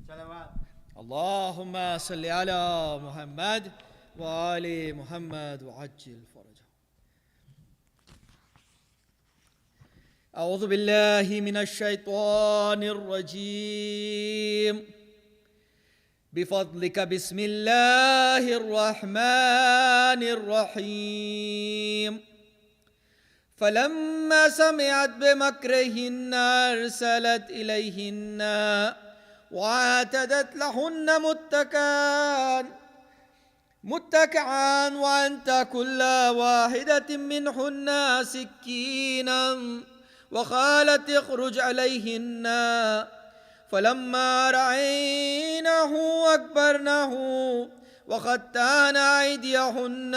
اللهم صل على محمد وآل محمد وعجل فرجه. أعوذ بالله من الشيطان الرجيم. بفضلك بسم الله الرحمن الرحيم. فلما سمعت بمكرهن أرسلت إليهن واعتدت لهن متكئا وأنت كل واحدة منهن سكينا وقالت اخرج عليهن. فلما رأينه أكبرنه وقطعن أيديهن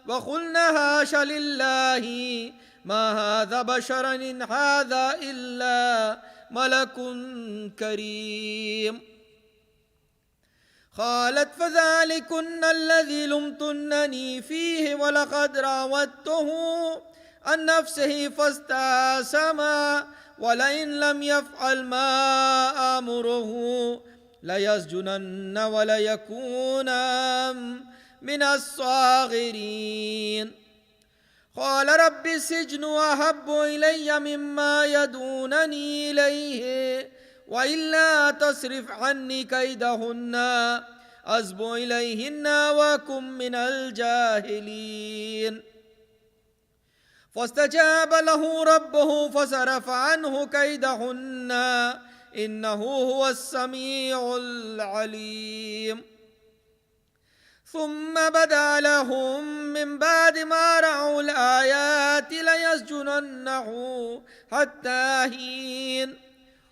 وقلن حاش لله ما هذا بشرا إن هذا إلا ملك كريم. قالت فذلكن الذي لمتنني فيه ولقد راودته عن نفسه فاستعصم ولئن لم يفعل ما آمره ليسجنن وليكون من الصاغرين. قال رب السجن أحب إلي مما يدونني إليه وإلا تصرف عني كيدهن أصب إليهن وأكن من الجاهلين. فاستجاب له ربه فصرف عنه كيدهن إنه هو السميع العليم. ثم بدا لهم من بعد ما رأوا الآيات ليسجننه حتى حين.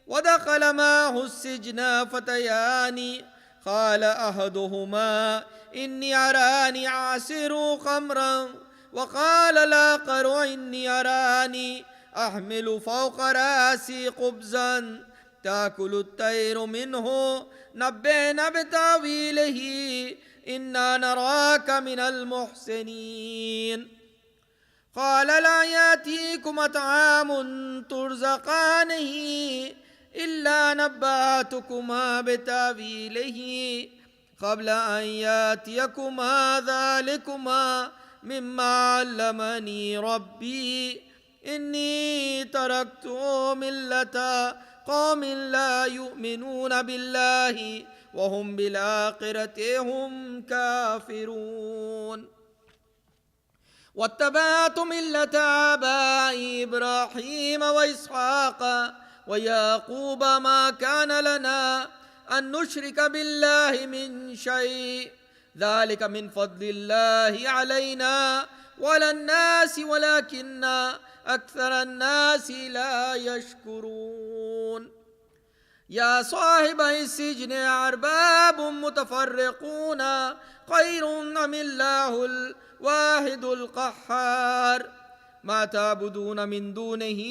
ودخل معه السجن فتيان قال أحدهما إني أراني أعصر خمرا وقال الآخر إني أراني أحمل فوق رأسي خبزا تأكل الطير منه نبئنا بتأويله إنا نراك من المحسنين. قال لا يأتيكم طعام ترزقانه إلا نبأتكما بتأويله قبل أن يأتيكما ذلكما مما علمني ربي إني تركت ملة قوم لا يؤمنون بالله وهم بالآخرة هم كافرون. واتبعت ملة آبائي إبراهيم وإسحاق ويعقوب ما كان لنا أن نشرك بالله من شيء ذلك من فضل الله علينا وعلى الناس ولكن أكثر الناس لا يشكرون. يا صاحبي السجن أرباب متفرقون خير أم الله الواحد القهار ما تعبدون من دونه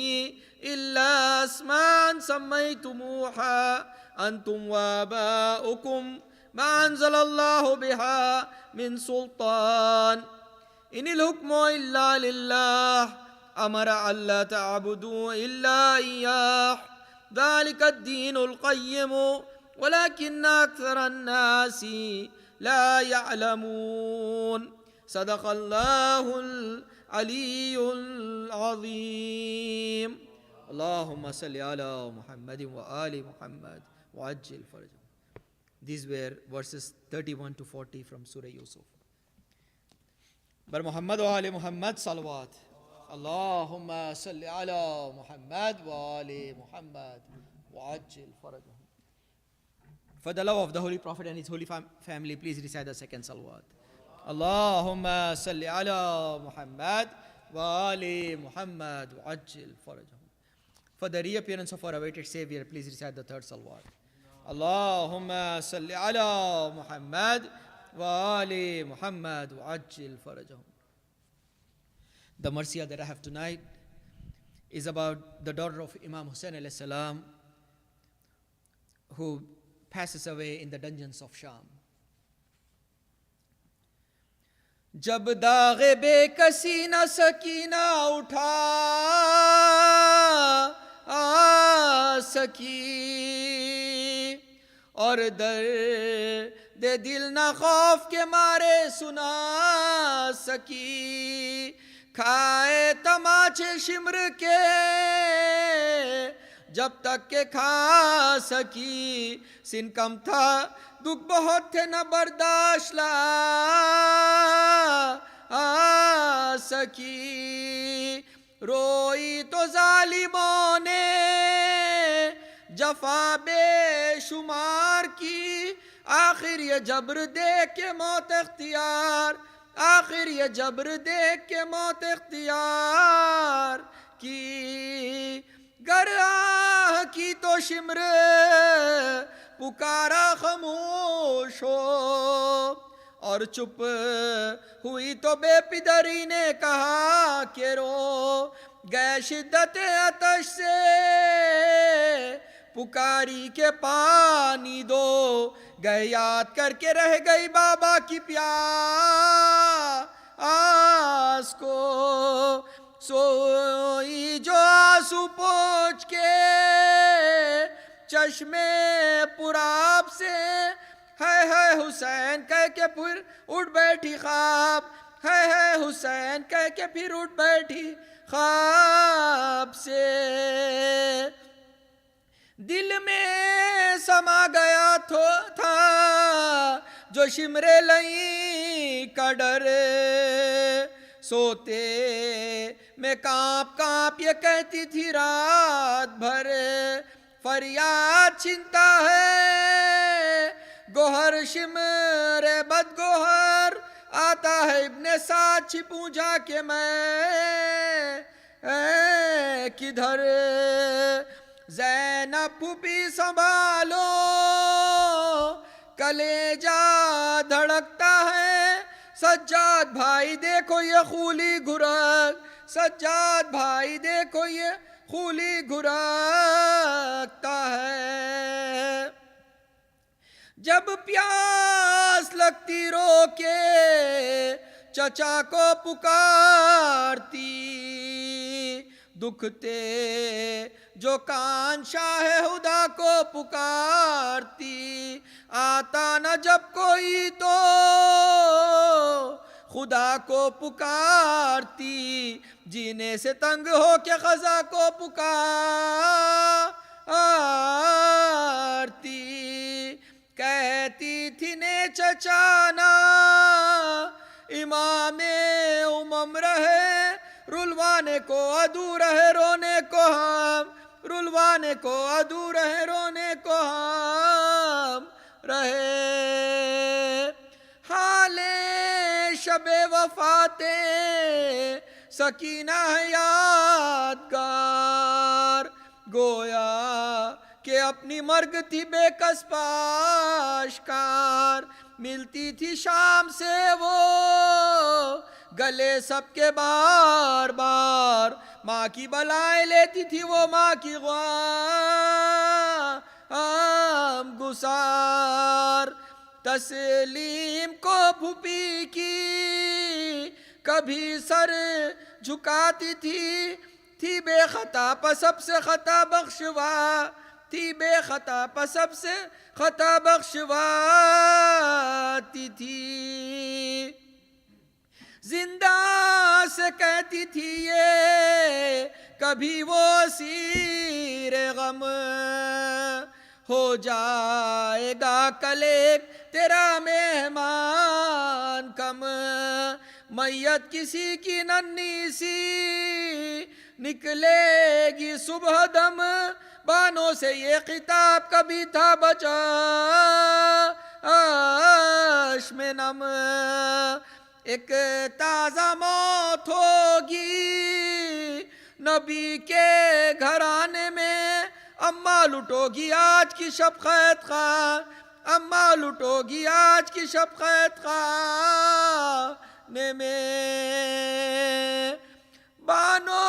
إلا أسماء سميتموها أنتم وآباؤكم ما أنزل الله بها من سلطان إن الحكم إلا لله أمر ألا تعبدوا إلا إياه ذلك الدين القيم ولكن أكثر الناس لا يعلمون. صدق الله العلي العظيم. اللهم صل على محمد وآل محمد وعجل فرجه. These were verses 31 to 40 from Surah Yusuf. Bar Muhammad wa Ali Muhammad salawat. Allahumma salli ala Muhammad wa Ali Muhammad wa ajil farajahum. For the love of the Holy Prophet and his holy family, please recite the second salawat. Allahumma salli ala Muhammad wa Ali Muhammad wa ajil farajahum. For the reappearance of our awaited Savior, please recite the third salawat. Allahumma salli ala Muhammad wa Ali Muhammad wa ajil farajahum. The marsiya that I have tonight is about the daughter of Imam Hussain alayhi salam, who passes away in the dungeons of Sham. जब दागे बेकसी न सकीना उठा आ सकी اور درد دل نہ خوف کے مارے سنا سکی، کھائے تماچے شمر کے جب تک کہ کھا سکی، سن کم تھا دکھ بہت تھے نہ برداشت لا سکی، روئی تو ظالموں نے جفا بے شمار کی، آخر یہ جبر دیکھ کے موت اختیار، آخر یہ جبر دیکھ کے موت اختیار کی، گر آہ کی تو شمر پکارا خاموش ہو، اور چپ ہوئی تو بے پدری نے کہا کہ رو، گئے شدت آتش سے پکاری کے پانی دو، گئے یاد کر کے رہ گئی بابا کی پیاس کو، سوئی جو آنسو پوچھ کے چشمے پراب سے، ہے حسین کہہ کے پھر اٹھ بیٹھی خواب، ہے حسین کہہ کے پھر اٹھ بیٹھی خواب سے، دل میں سما گیا تھا جو شمر لئی کا ڈر، سوتے میں کانپ کانپ یہ کہتی تھی رات بھر، فریاد چنتا ہے گوہر شمر بد گوہر، آتا ہے ابن سعد چھپوں جا کے میں کدھر، زینب پھوپھی سنبھالو کلیجہ دھڑکتا ہے، سجاد بھائی دیکھو یہ خولی گھرک، سجاد بھائی دیکھو یہ خولی گھرکتا ہے، جب پیاس لگتی رو کے چچا کو پکارتی، دکھتے جو کان شاہ خدا کو پکارتی، آتا نہ جب کوئی تو خدا کو پکارتی، جینے سے تنگ ہو کے خدا کو پکارتی، کہتی تھی نے چچانا امام امم رہے، رلوانے کو عدو رہے رونے کو ہم، رلوانے کو عدو رہے رونے کو ہم رہے، حال شب وفات سکینہ ہے یادگار، گویا کہ اپنی مرگ تھی بے کس پاشکار، ملتی تھی شام سے وہ گلے سب کے بار بار، ماں کی بلائیں لیتی تھی وہ ماں کی غم گسار، تسلیم کو پھوپھی کی کبھی سر جھکاتی تھی بے خطا پا سب سے خطا بخشوا، تھی بے خطا پا سب سے خطا بخشواتی تھی، زندہ سے کہتی تھی یہ کبھی وہ اسیر غم، ہو جائے گا کل ایک تیرا مہمان کم، میت کسی کی ننھی سی نکلے گی صبح دم، بانوں سے یہ خطاب کبھی تھا بچا عشم نم، ایک تازہ موت ہوگی نبی کے گھرانے میں، اماں لٹو گی آج کی شب خیت خواہ، اماں لٹو گی آج کی شب خیت خوانے میں، بانو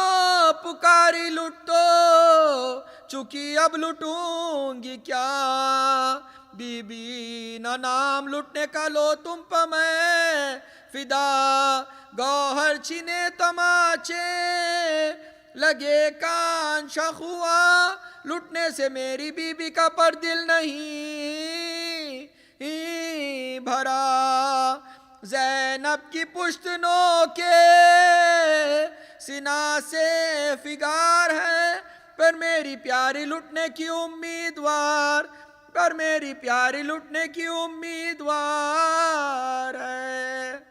پکاری لٹو چکی اب لٹوں گی کیا، بی بی نہ نام لٹنے کا لو تم پہ میں فدا، گوہر چھینے تماچے لگے کان شخوا، لٹنے سے میری بی بی کا پر دل نہیں भरा, ज़ैनब की पुश्तनों के सीना से फिगार है, पर मेरी प्यारी लुटने की उम्मीदवार, पर मेरी प्यारी लुटने की उम्मीदवार है।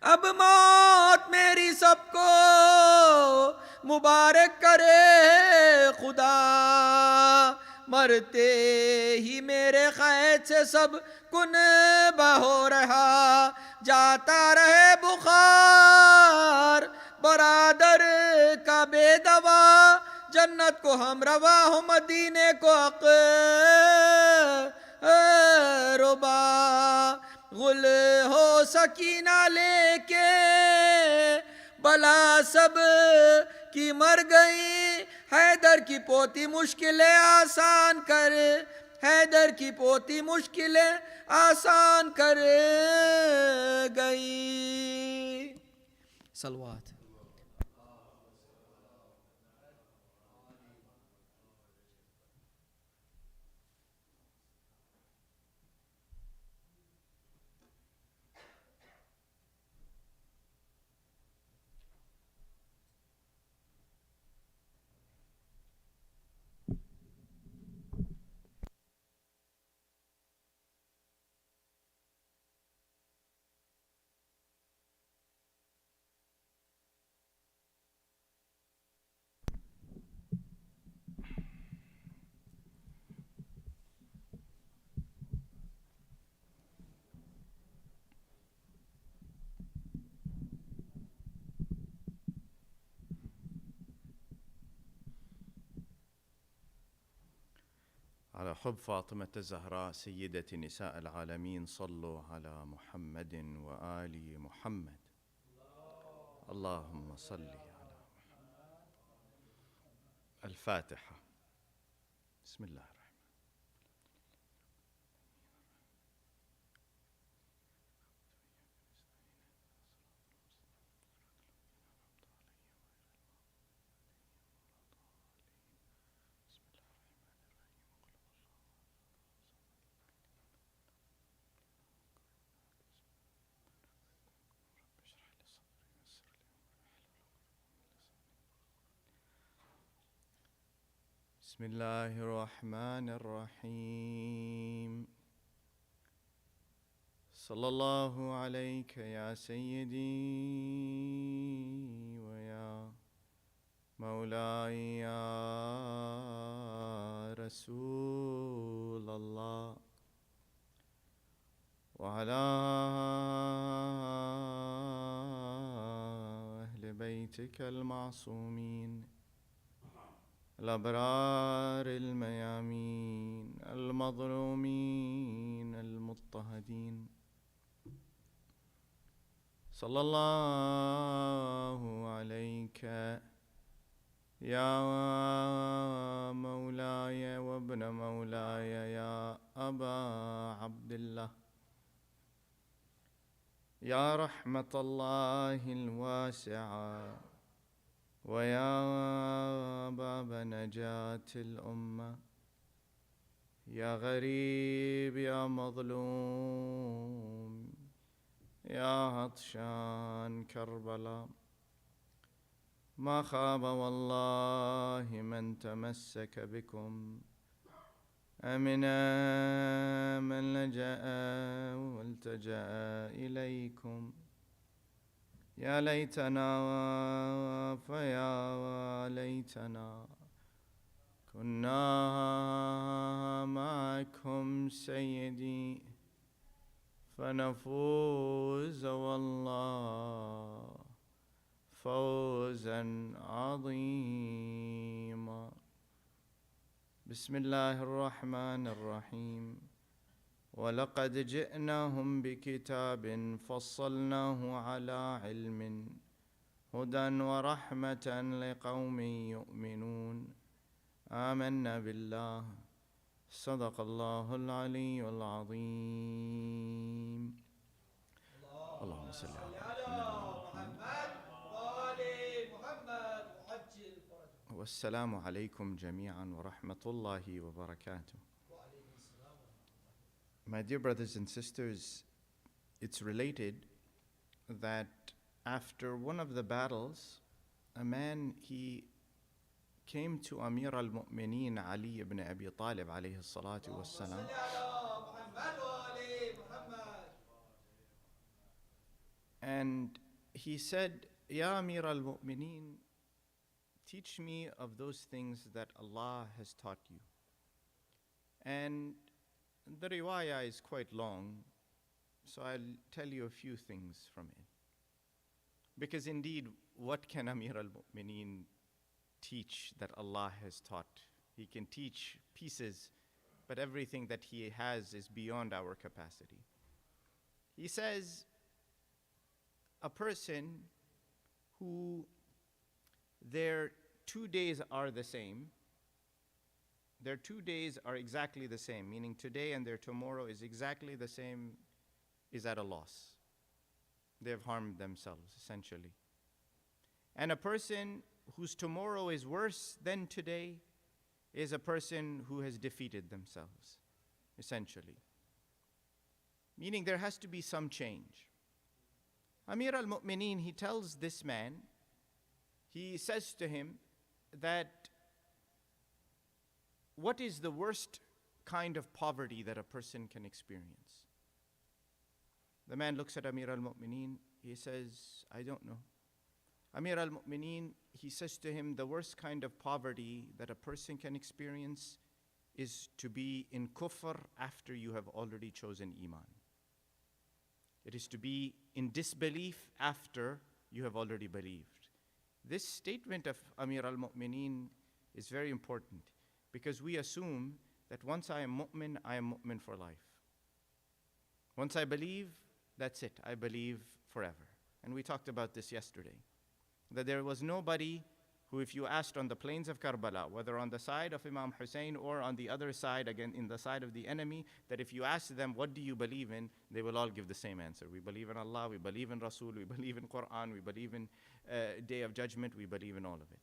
अब मौत मेरी सबको मुबारक करे खुदा, मरते ही मेरे कैद से सब कुन बहो रहा, जाता रहे बुखार बरादर का बेदवा, जन्नत को हम रवा हो मदीने को अक़रबा, गुल हो सकीना लेके बला सब की मर गई, हैदर की पोती मुश्किलें आसान कर, हैदर की पोती मुश्किलें आसान कर गई। सलवात। على حب فاطمة الزهراء سيدة نساء العالمين، صلوا على محمد وآل محمد. اللهم صل على محمد. الفاتحة. بسم الله الرحمن. بسم الله الرحمن الرحيم. صلى الله عليك يا سيدي ويا مولاي يا رسول الله، وعلى أهل بيتك المعصومين الأبرار الميامين المظلومين المضطهدين. صلى الله عليك يا مولاي وابن مولاي يا أبا عبد الله، يا رحمة الله الواسعة ويا باب نجاة الأمة، يا غريب يا مظلوم يا عطشان كربلاء. ما خاب والله من تمسك بكم، أمنا من لجأ والتجأ إليكم. يا ليتنا فيا ليتنا كنا معكم سيدي، فنفوز والله فوزا عظيما. بسم الله الرحمن الرحيم. ولقد جئناهم بكتاب فصلناه على علم هدى ورحمة لقوم يؤمنون. آمنا بالله. صدق الله العلي العظيم. اللهم صل على محمد وآل محمد وعجل فرجهم. والسلام عليكم جميعا ورحمة الله وبركاته. My dear brothers and sisters, it's related that after one of the battles, a man, he came to Amir al-Mu'mineen Ali ibn Abi Talib alayhi salatu wassalam, and he said, Ya Amir al-Mu'mineen, teach me of those things that Allah has taught you. And the riwayah is quite long, so I'll tell you a few things from it. Because indeed, what can Amir al-Mu'mineen teach that Allah has taught? He can teach pieces, but everything that he has is beyond our capacity. He says, a person who their 2 days are the same, their 2 days are exactly the same, meaning today and their tomorrow is exactly the same, is at a loss. They have harmed themselves, essentially. And a person whose tomorrow is worse than today is a person who has defeated themselves, essentially. Meaning there has to be some change. Amir al-Mu'mineen, he tells this man, he says to him that what is the worst kind of poverty that a person can experience? The man looks at Amir al-Mu'mineen, he says, I don't know. Amir al-Mu'mineen, he says to him, the worst kind of poverty that a person can experience is to be in kufr after you have already chosen iman. It is to be in disbelief after you have already believed. This statement of Amir al-Mu'mineen is very important because we assume that once I am mu'min for life. Once I believe, that's it, I believe forever. And we talked about this yesterday, that there was nobody who, if you asked on the plains of Karbala, whether on the side of Imam Hussain or on the other side, again in the side of the enemy, that if you ask them, what do you believe in, they will all give the same answer. We believe in Allah, we believe in Rasul, we believe in Quran, we believe in Day of Judgment, we believe in all of it.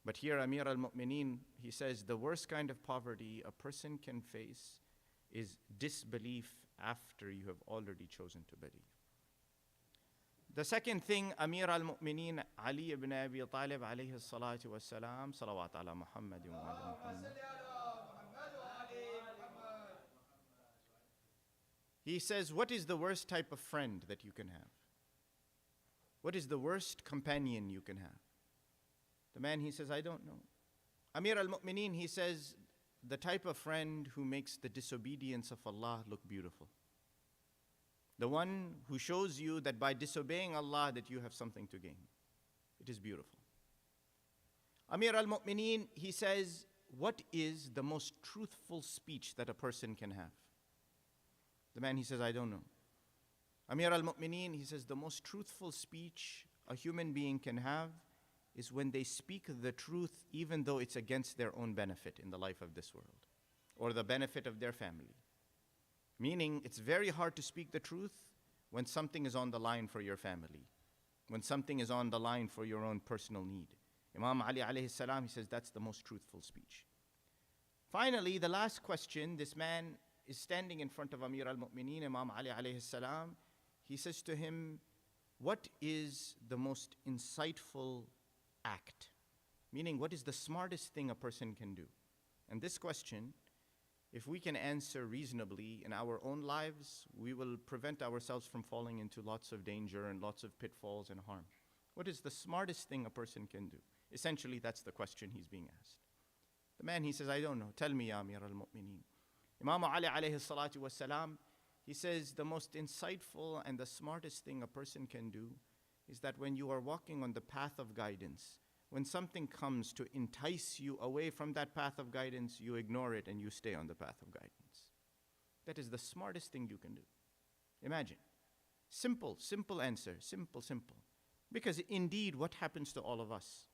But here Amir al-Mu'mineen, he says, the worst kind of poverty a person can face is disbelief after you have already chosen to believe. The second thing, Amir al-Mu'mineen Ali ibn Abi Talib alayhi salatu wassalam, salawat ala Muhammad wa ala Muhammad. He says, what is the worst type of friend that you can have? What is the worst companion you can have? The man, he says, I don't know. Amir al-Mu'mineen, he says, the type of friend who makes the disobedience of Allah look beautiful. The one who shows you that by disobeying Allah that you have something to gain. It is beautiful. Amir al-Mu'mineen, he says, what is the most truthful speech that a person can have? The man, he says, I don't know. Amir al-Mu'mineen, he says, the most truthful speech a human being can have is when they speak the truth even though it's against their own benefit in the life of this world or the benefit of their family. Meaning, it's very hard to speak the truth when something is on the line for your family, when something is on the line for your own personal need. Imam Ali alayhi salam, he says, that's the most truthful speech. Finally, the last question, this man is standing in front of Amir al-Mu'mineen, Imam Ali alayhi salam. He says to him, what is the most insightful act? Meaning, what is the smartest thing a person can do? And this question, if we can answer reasonably in our own lives, we will prevent ourselves from falling into lots of danger and lots of pitfalls and harm. What is the smartest thing a person can do? Essentially, that's the question he's being asked. The man, he says, I don't know. Tell me, Ya Amir al-Mu'mineen. Imam Ali alayhi salatu wassalam, he says, the most insightful and the smartest thing a person can do is that when you are walking on the path of guidance, when something comes to entice you away from that path of guidance, you ignore it and you stay on the path of guidance. That is the smartest thing you can do. Imagine. Simple answer. Simple. Because indeed, what happens to all of us?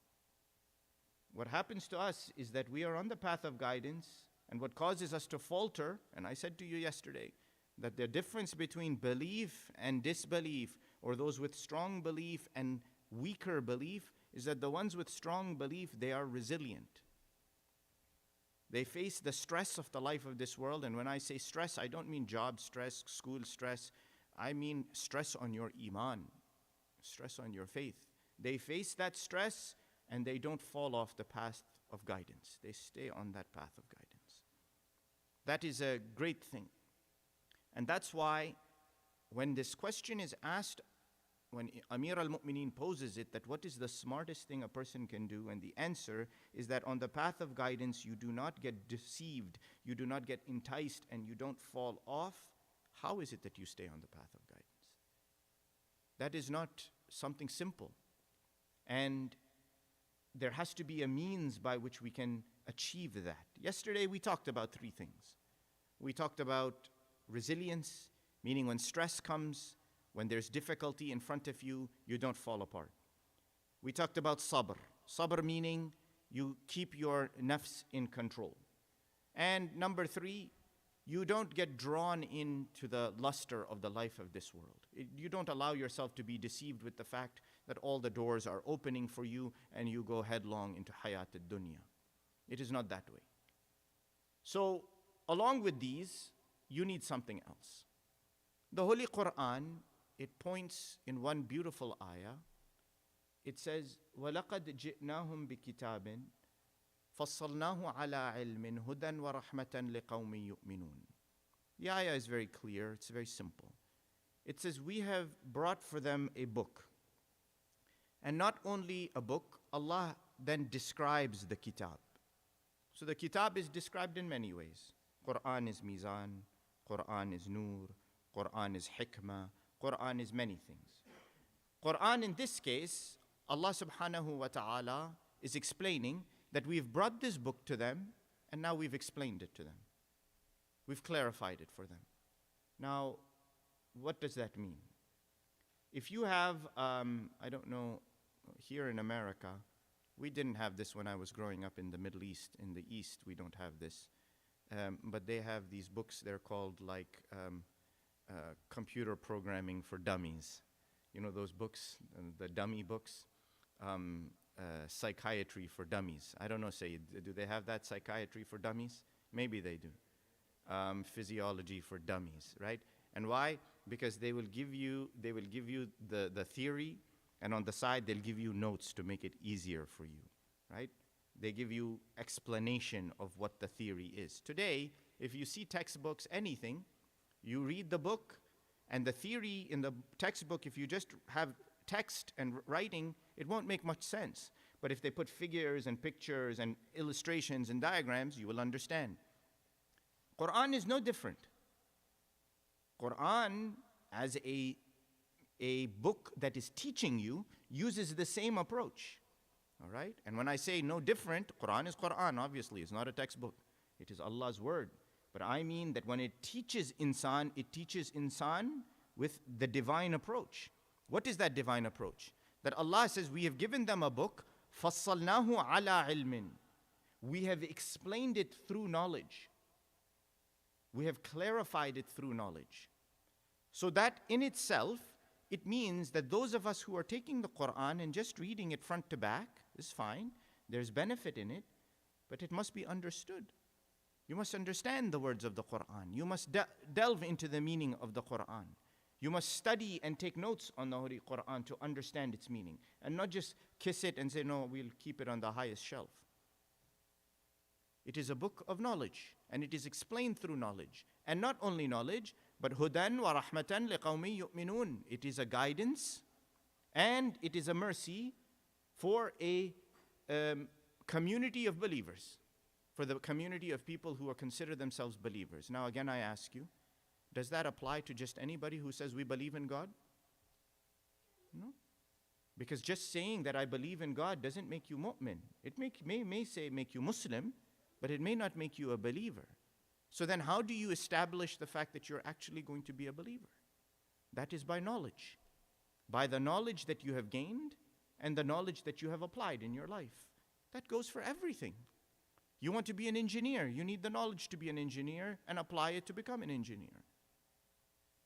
What happens to us is that we are on the path of guidance, and what causes us to falter, and I said to you yesterday, that the difference between belief and disbelief, or those with strong belief and weaker belief, is that the ones with strong belief, they are resilient. They face the stress of the life of this world. And when I say stress, I don't mean job stress, school stress. I mean stress on your iman, stress on your faith. They face that stress and they don't fall off the path of guidance. They stay on that path of guidance. That is a great thing. And that's why when this question is asked, when Amir al-Mu'mineen poses it, that what is the smartest thing a person can do? And the answer is that on the path of guidance, you do not get deceived, you do not get enticed, and you don't fall off. How is it that you stay on the path of guidance? That is not something simple. And there has to be a means by which we can achieve that. Yesterday we talked about three things. We talked about resilience, meaning when stress comes, when there's difficulty in front of you, you don't fall apart. We talked about sabr. Sabr meaning you keep your nafs in control. And number three, you don't get drawn into the luster of the life of this world. You don't allow yourself to be deceived with the fact that all the doors are opening for you and you go headlong into hayat ad-dunya. It is not that way. So, along with these, you need something else. The Holy Quran, it points in one beautiful ayah. It says, وَلَقَدْ جِئْنَاهُمْ بِكِتَابٍ فَصَّلْنَاهُ عَلَىٰ عِلْمٍ هُدًى وَرَحْمَةً لِقَوْمٍ يُؤْمِنُونَ. The ayah is very clear, it's very simple. It says, we have brought for them a book. And not only a book, Allah then describes the kitab. So the kitab is described in many ways. Quran is mizan, Quran is nur, Quran is hikmah, Quran is many things. Quran in this case, Allah subhanahu wa ta'ala is explaining that we've brought this book to them and now we've explained it to them. We've clarified it for them. Now, what does that mean? If you have, I don't know, here in America, we didn't have this when I was growing up in the Middle East. In the East, we don't have this. But they have these books, they're called like computer programming for dummies. You know those books, the dummy books? Psychiatry for dummies. I don't know, say, do they have that, psychiatry for dummies? Maybe they do. Physiology for dummies, right? And why? Because they will give you the theory, and on the side they'll give you notes to make it easier for you, right? They give you explanation of what the theory is. Today, if you see textbooks, anything, you read the book, and the theory in the textbook, if you just have text and writing, it won't make much sense. But if they put figures and pictures and illustrations and diagrams, you will understand. Quran is no different. Quran, as a book that is teaching you, uses the same approach. All right? And when I say no different, Quran is Quran, obviously. It's not a textbook. It is Allah's word. But I mean that when it teaches insan with the divine approach. What is that divine approach? That Allah says, we have given them a book, فَصَّلْنَاهُ عَلَىٰ عِلْمٍ. We have explained it through knowledge. We have clarified it through knowledge. So that in itself, it means that those of us who are taking the Quran and just reading it front to back is fine. There's benefit in it, but it must be understood. You must understand the words of the Quran. You must delve into the meaning of the Quran. You must study and take notes on the Holy Quran to understand its meaning, and not just kiss it and say, no, we'll keep it on the highest shelf. It is a book of knowledge, and it is explained through knowledge. And not only knowledge, but hudan wa rahmatan liqawmin yu'minun. It is a guidance, and it is a mercy for a community of believers, for the community of people who consider themselves believers. Now again I ask you, does that apply to just anybody who says we believe in God? No. Because just saying that I believe in God doesn't make you mu'min. It may say make you Muslim, but it may not make you a believer. So then how do you establish the fact that you're actually going to be a believer? That is by knowledge. By the knowledge that you have gained and the knowledge that you have applied in your life. That goes for everything. You want to be an engineer, you need the knowledge to be an engineer and apply it to become an engineer.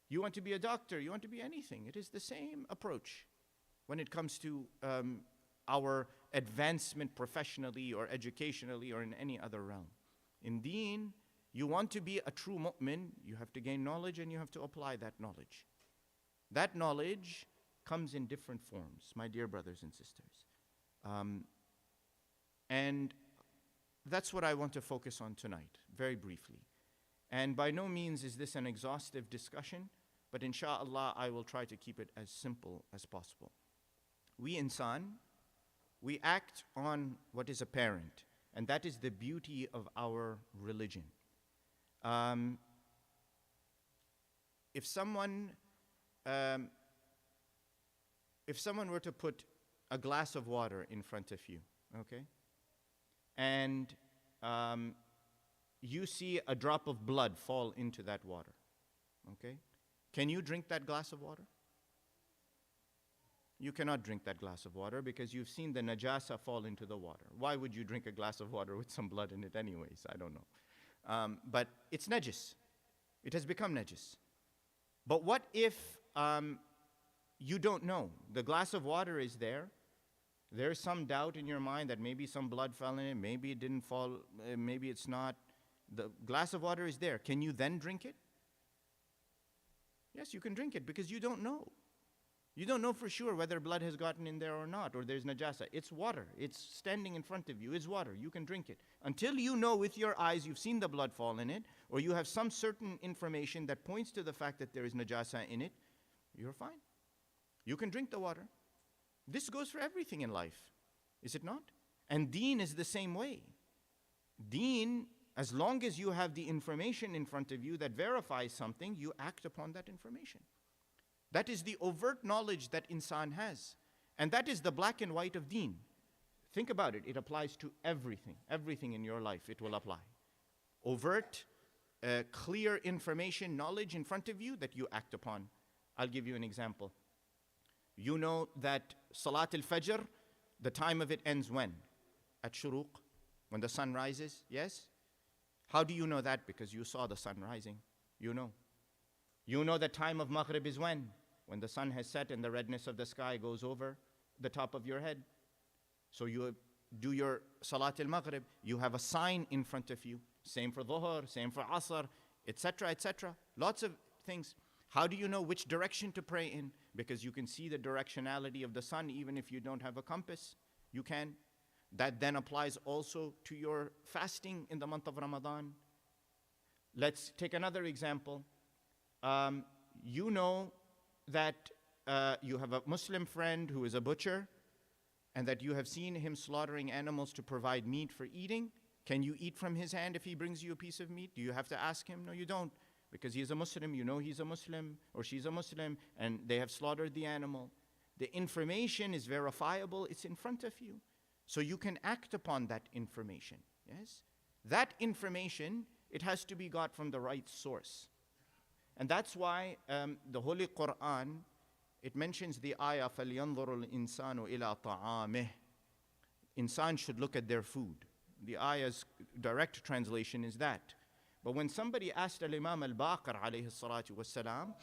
You want to be a doctor, you want to be anything. It is the same approach when it comes to our advancement professionally or educationally or in any other realm. In deen, you want to be a true mu'min, you have to gain knowledge and you have to apply that knowledge. That knowledge comes in different forms, my dear brothers and sisters. And that's what I want to focus on tonight, very briefly. And by no means is this an exhaustive discussion, but inshallah I will try to keep it as simple as possible. We insan, we act on what is apparent, and that is the beauty of our religion. If someone were to put a glass of water in front of you, okay, and you see a drop of blood fall into that water, okay, can you drink that glass of water? You cannot drink that glass of water because you've seen the najasa fall into the water. Why would you drink a glass of water with some blood in it anyways? I don't know. But it's najis. It has become najis. But what if you don't know? The glass of water is there. There's some doubt in your mind that maybe some blood fell in it, maybe it didn't fall, maybe it's not. The glass of water is there. Can you then drink it? Yes, you can drink it because you don't know. You don't know for sure whether blood has gotten in there or not, or there's najasa. It's water. It's standing in front of you. It's water. You can drink it. Until you know with your eyes you've seen the blood fall in it, or you have some certain information that points to the fact that there is najasa in it, you're fine. You can drink the water. This goes for everything in life, is it not? And deen is the same way. Deen, as long as you have the information in front of you that verifies something, you act upon that information. That is the overt knowledge that insan has. And that is the black and white of deen. Think about it. It applies to everything. Everything in your life, it will apply. Overt, clear information, knowledge in front of you that you act upon. I'll give you an example. You know that Salat al-Fajr, the time of it ends when? At shuruq, when the sun rises, yes? How do you know that? Because you saw the sun rising. You know. You know the time of Maghrib is when? When the sun has set and the redness of the sky goes over the top of your head. So you do your Salat al-Maghrib, you have a sign in front of you. Same for Dhuhr, same for Asr, etc., etc. Lots of things. How do you know which direction to pray in? Because you can see the directionality of the sun even if you don't have a compass. You can. That then applies also to your fasting in the month of Ramadan. Let's take another example. You know that you have a Muslim friend who is a butcher and that you have seen him slaughtering animals to provide meat for eating. Can you eat from his hand if he brings you a piece of meat? Do you have to ask him? No, you don't. Because he is a Muslim, you know he's a Muslim or she's a Muslim and they have slaughtered the animal. The information is verifiable, it's in front of you. So you can act upon that information, yes? That information, it has to be got from the right source. And that's why the Holy Quran, it mentions the ayah, فَلْيَنْظُرُ الْإِنسَانُ إِلَىٰ طَعَامِهِ. Insan should look at their food. The ayah's direct translation is that. But when somebody asked Imam al-Baqir alayhi salatu wassalam,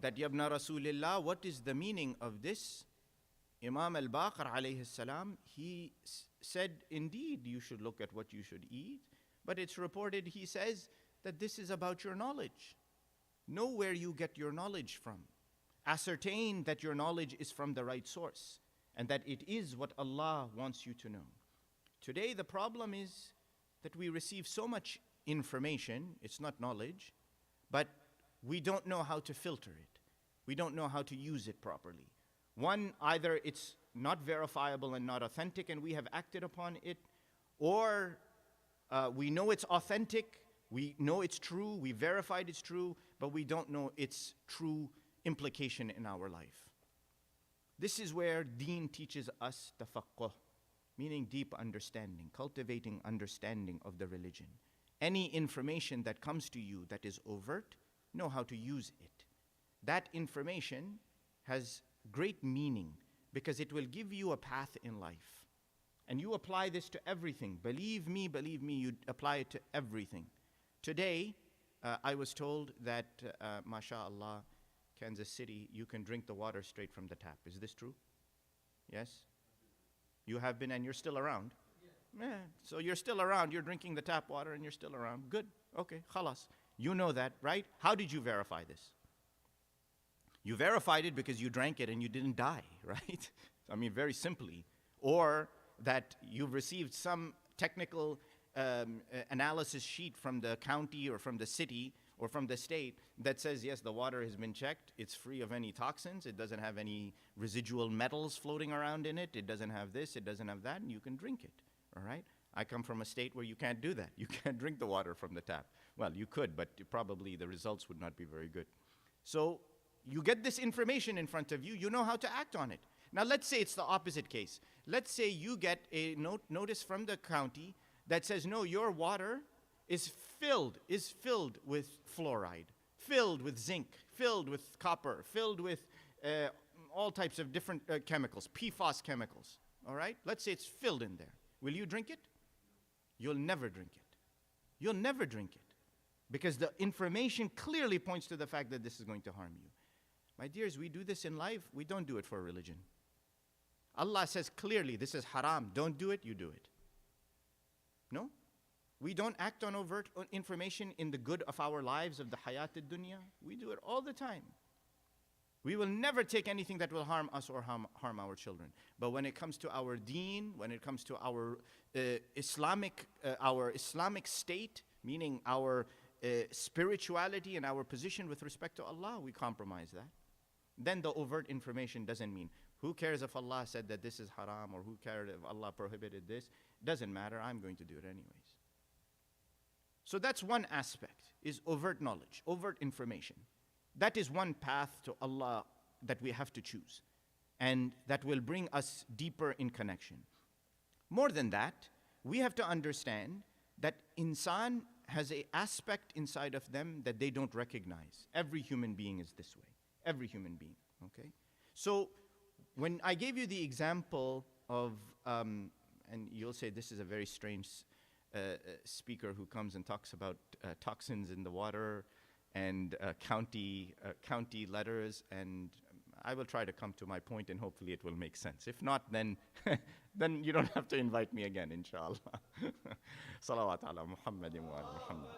that Yabna Rasulillah, what is the meaning of this? Imam al-Baqir alayhi salam, he said, indeed, you should look at what you should eat. But it's reported, he says, that this is about your knowledge. Know where you get your knowledge from. Ascertain that your knowledge is from the right source and that it is what Allah wants you to know. Today, the problem is that we receive so much information, it's not knowledge, but we don't know how to filter it. We don't know how to use it properly. One, either it's not verifiable and not authentic and we have acted upon it, or we know it's authentic, we know it's true, we verified it's true, but we don't know its true implication in our life. This is where deen teaches us tafaqquh, meaning deep understanding, cultivating understanding of the religion. Any information that comes to you that is overt, know how to use it. That information has great meaning because it will give you a path in life. And you apply this to everything. Believe me, you apply it to everything. Today, I was told that, mashallah, Kansas City, you can drink the water straight from the tap. Is this true? Yes? You have been and you're still around. So you're still around. You're drinking the tap water and you're still around. Good. Okay, khalas. You know that, right? How did you verify this? You verified it because you drank it and you didn't die, right? I mean, very simply. Or that you've received some technical analysis sheet from the county or from the city or from the state that says, yes, the water has been checked, it's free of any toxins, it doesn't have any residual metals floating around in it, it doesn't have this, it doesn't have that, and you can drink it, all right? I come from a state where you can't do that. You can't drink the water from the tap. Well, you could, but probably the results would not be very good. So you get this information in front of you, you know how to act on it. Now let's say it's the opposite case. Let's say you get a notice from the county that says, no, your water is filled with fluoride, filled with zinc, filled with copper, filled with all types of different chemicals, PFAS chemicals, all right? Let's say it's filled in there. Will you drink it? You'll never drink it. You'll never drink it because the information clearly points to the fact that this is going to harm you. My dears, we do this in life. We don't do it for religion. Allah says clearly, this is haram. Don't do it, you do it. No? We don't act on overt information in the good of our lives, of the hayat al-dunya. We do it all the time. We will never take anything that will harm us or harm our children. But when it comes to our deen, when it comes to our Islamic state, meaning our spirituality and our position with respect to Allah, we compromise that. Then the overt information doesn't mean, who cares if Allah said that this is haram, or who cares if Allah prohibited this? Doesn't matter, I'm going to do it anyways. So that's one aspect, is overt knowledge, overt information. That is one path to Allah that we have to choose, and that will bring us deeper in connection. More than that, we have to understand that insan has an aspect inside of them that they don't recognize. Every human being is this way. Every human being, okay? So when I gave you the example of, and you'll say this is a very strange speaker who comes and talks about toxins in the water and county letters, and I will try to come to my point and hopefully it will make sense. If not, then then you don't have to invite me again, inshallah. Salawat ala Muhammadin wa ala Muhammad.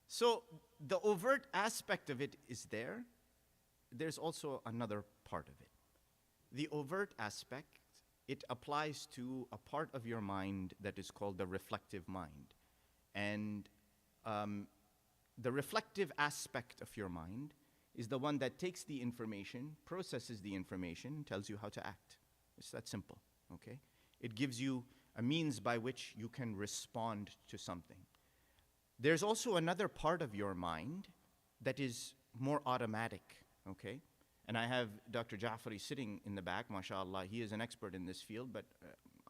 So the overt aspect of it is there. There's also another part of it. The overt aspect, it applies to a part of your mind that is called the reflective mind. And the reflective aspect of your mind is the one that takes the information, processes the information, tells you how to act. It's that simple, okay? It gives you a means by which you can respond to something. There's also another part of your mind that is more automatic, okay? And I have Dr. Jafari sitting in the back, mashallah. He is an expert in this field, but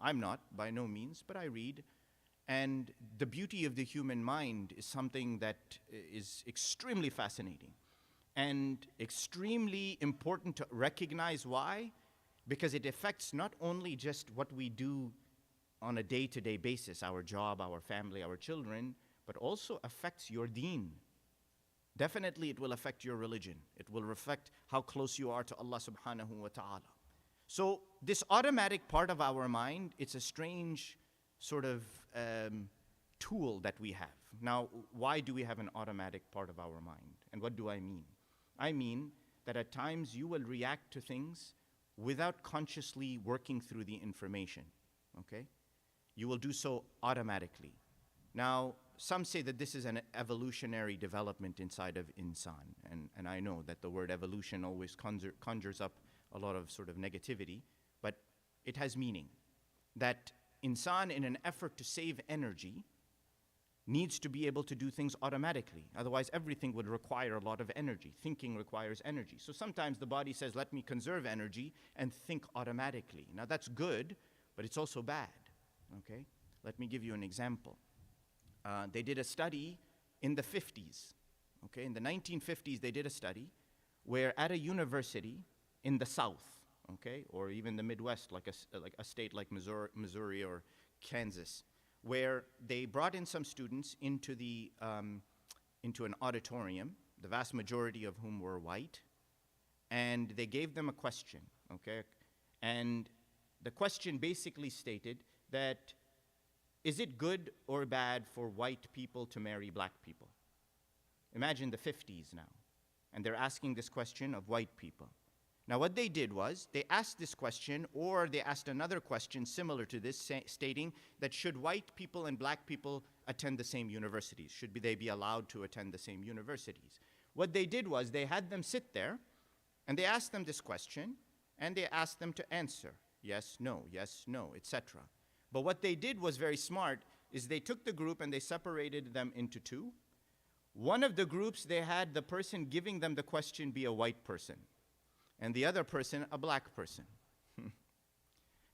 I'm not, by no means, but I read. And the beauty of the human mind is something that is extremely fascinating and extremely important to recognize. Why? Because it affects not only just what we do on a day-to-day basis, our job, our family, our children, but also affects your deen. Definitely it will affect your religion. It will reflect how close you are to Allah subhanahu wa ta'ala. So this automatic part of our mind, it's a strange sort of tool that we have. Now, why do we have an automatic part of our mind? And what do I mean? I mean that at times you will react to things without consciously working through the information, okay? You will do so automatically. Now, some say that this is an evolutionary development inside of insan, and I know that the word evolution always conjures up a lot of sort of negativity, but it has meaning. That insan, in an effort to save energy, needs to be able to do things automatically. Otherwise, everything would require a lot of energy. Thinking requires energy. So sometimes the body says, let me conserve energy and think automatically. Now that's good, but it's also bad, okay? Let me give you an example. They did a study in the 50s, okay? In the 1950s, they did a study where at a university in the South, okay, or even the Midwest, like a state like Missouri or Kansas, where they brought in some students into an auditorium, the vast majority of whom were white, and they gave them a question, okay? And The question basically stated that, is it good or bad for white people to marry black people? Imagine the 50s now, and they're asking this question of white people. Now what they did was, they asked this question, or they asked another question similar to this, stating that should white people and black people attend the same universities? Should they be allowed to attend the same universities? What they did was, they had them sit there, and they asked them this question, and they asked them to answer, yes, no, etc. But what they did was very smart, is they took the group and they separated them into two. One of the groups, they had the person giving them the question be a white person, and the other person a black person.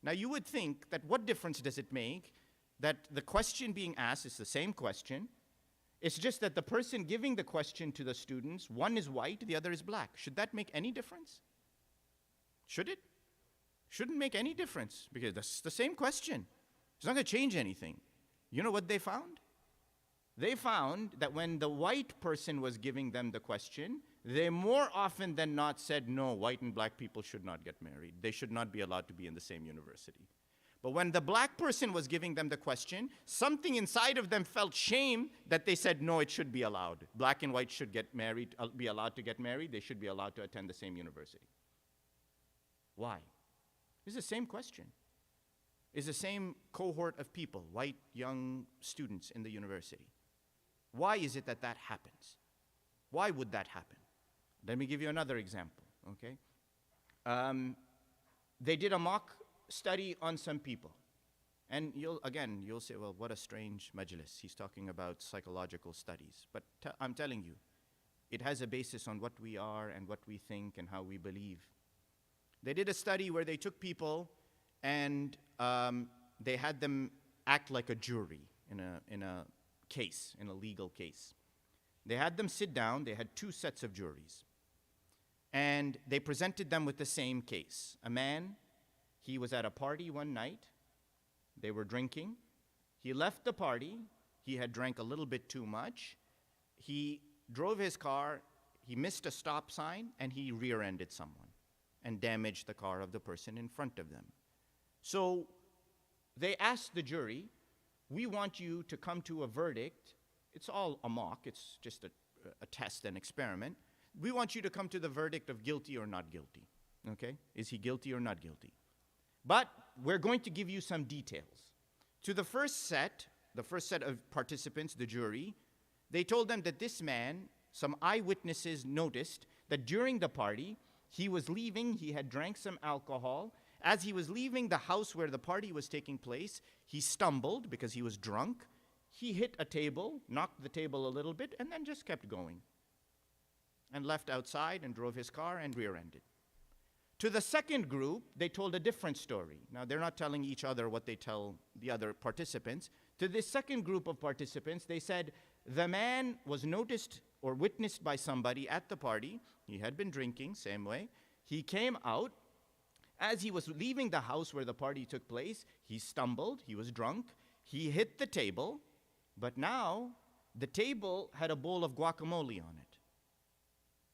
Now you would think that what difference does it make that the question being asked is the same question, it's just that the person giving the question to the students, one is white, the other is black. Should that make any difference? Should it? Shouldn't make any difference, because that's the same question. It's not going to change anything. You know what they found? They found that when the white person was giving them the question, they more often than not said, no, white and black people should not get married. They should not be allowed to be in the same university. But when the black person was giving them the question, something inside of them felt shame that they said, no, it should be allowed. Black and white should get married, be allowed to get married. They should be allowed to attend the same university. Why? It's the same question. It's the same cohort of people, white young students in the university. Why is it that that happens? Why would that happen? Let me give you another example, okay? They did a mock study on some people. And you'll say, well, what a strange majlis. He's talking about psychological studies. But I'm telling you, it has a basis on what we are and what we think and how we believe. They did a study where they took people and they had them act like a jury in a case, in a legal case. They had them sit down. They had two sets of juries. And they presented them with the same case. A man, he was at a party one night. They were drinking. He left the party. He had drank a little bit too much. He drove his car. He missed a stop sign, and he rear-ended someone and damaged the car of the person in front of them. So they asked the jury, we want you to come to a verdict. It's all a mock. It's just a test, an experiment. We want you to come to the verdict of guilty or not guilty. Okay? Is he guilty or not guilty? But we're going to give you some details. To the first set of participants, the jury, they told them that this man, some eyewitnesses noticed that during the party, he was leaving, he had drank some alcohol. As he was leaving the house where the party was taking place, he stumbled because he was drunk. He hit a table, knocked the table a little bit, and then just kept going. And left outside and drove his car and rear-ended. To the second group, they told a different story. Now, they're not telling each other what they tell the other participants. To this second group of participants, they said, the man was noticed or witnessed by somebody at the party. He had been drinking, same way. He came out. As he was leaving the house where the party took place, he stumbled, he was drunk, he hit the table, but now the table had a bowl of guacamole on it.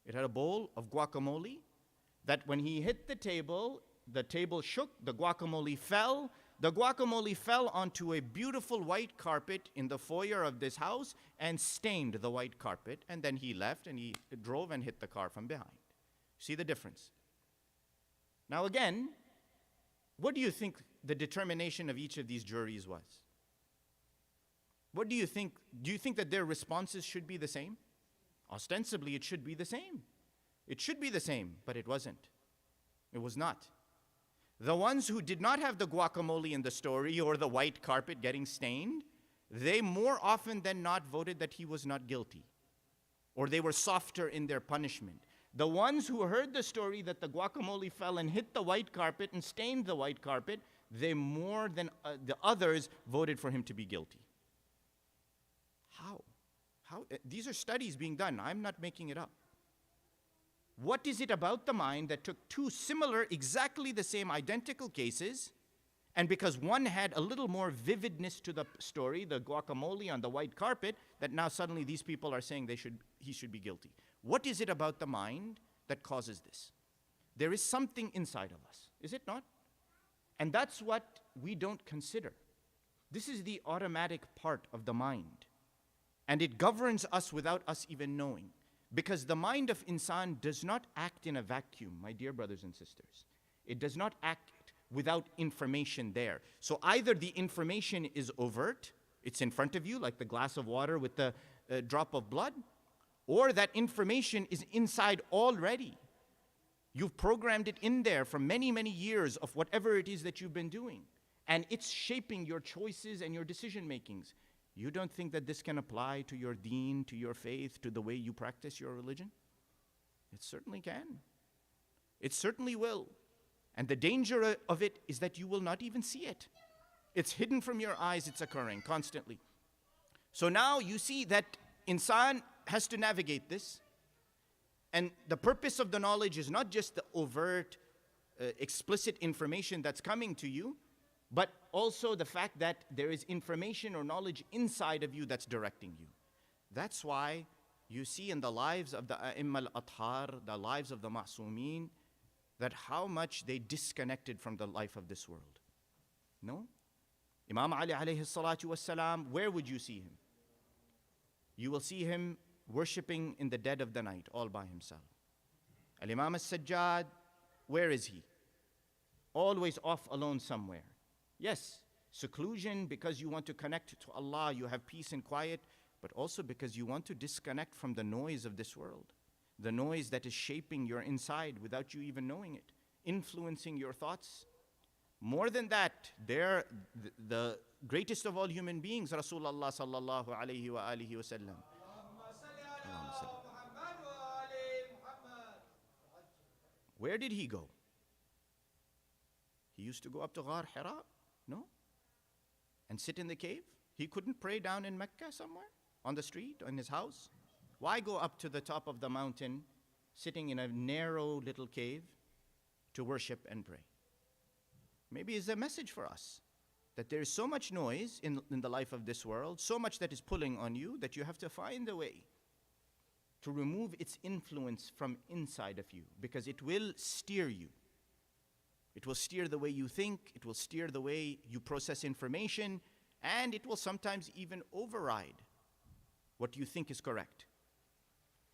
It had a bowl of guacamole that when he hit the table shook, the guacamole fell onto a beautiful white carpet in the foyer of this house and stained the white carpet, and then he left and he drove and hit the car from behind. See the difference? Now again, what do you think the determination of each of these juries was? What do you think? Do you think that their responses should be the same? Ostensibly, it should be the same. It should be the same, but it wasn't. It was not. The ones who did not have the guacamole in the story or the white carpet getting stained, they more often than not voted that he was not guilty, or they were softer in their punishment. The ones who heard the story that the guacamole fell and hit the white carpet and stained the white carpet, they more than the others voted for him to be guilty. How? These are studies being done. I'm not making it up. What is it about the mind that took two similar, exactly the same, identical cases, and because one had a little more vividness to the story, the guacamole on the white carpet, that now suddenly these people are saying he should be guilty? What is it about the mind that causes this? There is something inside of us, is it not? And that's what we don't consider. This is the automatic part of the mind. And it governs us without us even knowing. Because the mind of insan does not act in a vacuum, my dear brothers and sisters. It does not act without information there. So either the information is overt, it's in front of you, like the glass of water with the drop of blood, or that information is inside already. You've programmed it in there for many, many years of whatever it is that you've been doing. And it's shaping your choices and your decision makings. You don't think that this can apply to your deen, to your faith, to the way you practice your religion? It certainly can. It certainly will. And the danger of it is that you will not even see it. It's hidden from your eyes, it's occurring constantly. So now you see that insan has to navigate this. And the purpose of the knowledge is not just the overt, explicit information that's coming to you, but also the fact that there is information or knowledge inside of you that's directing you. That's why you see in the lives of the A'imma al-Athhar, the lives of the Ma'soomeen, that how much they disconnected from the life of this world. No? Imam Ali alayhi salatu wassalam, where would you see him? You will see him worshipping in the dead of the night, all by himself. Al-Imam al-Sajjad, where is he? Always off alone somewhere. Yes, seclusion because you want to connect to Allah, you have peace and quiet, but also because you want to disconnect from the noise of this world, the noise that is shaping your inside without you even knowing it, influencing your thoughts. More than that, they're the greatest of all human beings, Rasulullah sallallahu alayhi wa alihi wa sallam. Where did he go? He used to go up to Ghar Hira, no? And sit in the cave. He couldn't pray down in Mecca somewhere, on the street, in his house. Why go up to the top of the mountain, sitting in a narrow little cave, to worship and pray? Maybe it's a message for us, that there is so much noise in the life of this world, so much that is pulling on you, that you have to find a way to remove its influence from inside of you, because it will steer you. It will steer the way you think, it will steer the way you process information, and it will sometimes even override what you think is correct.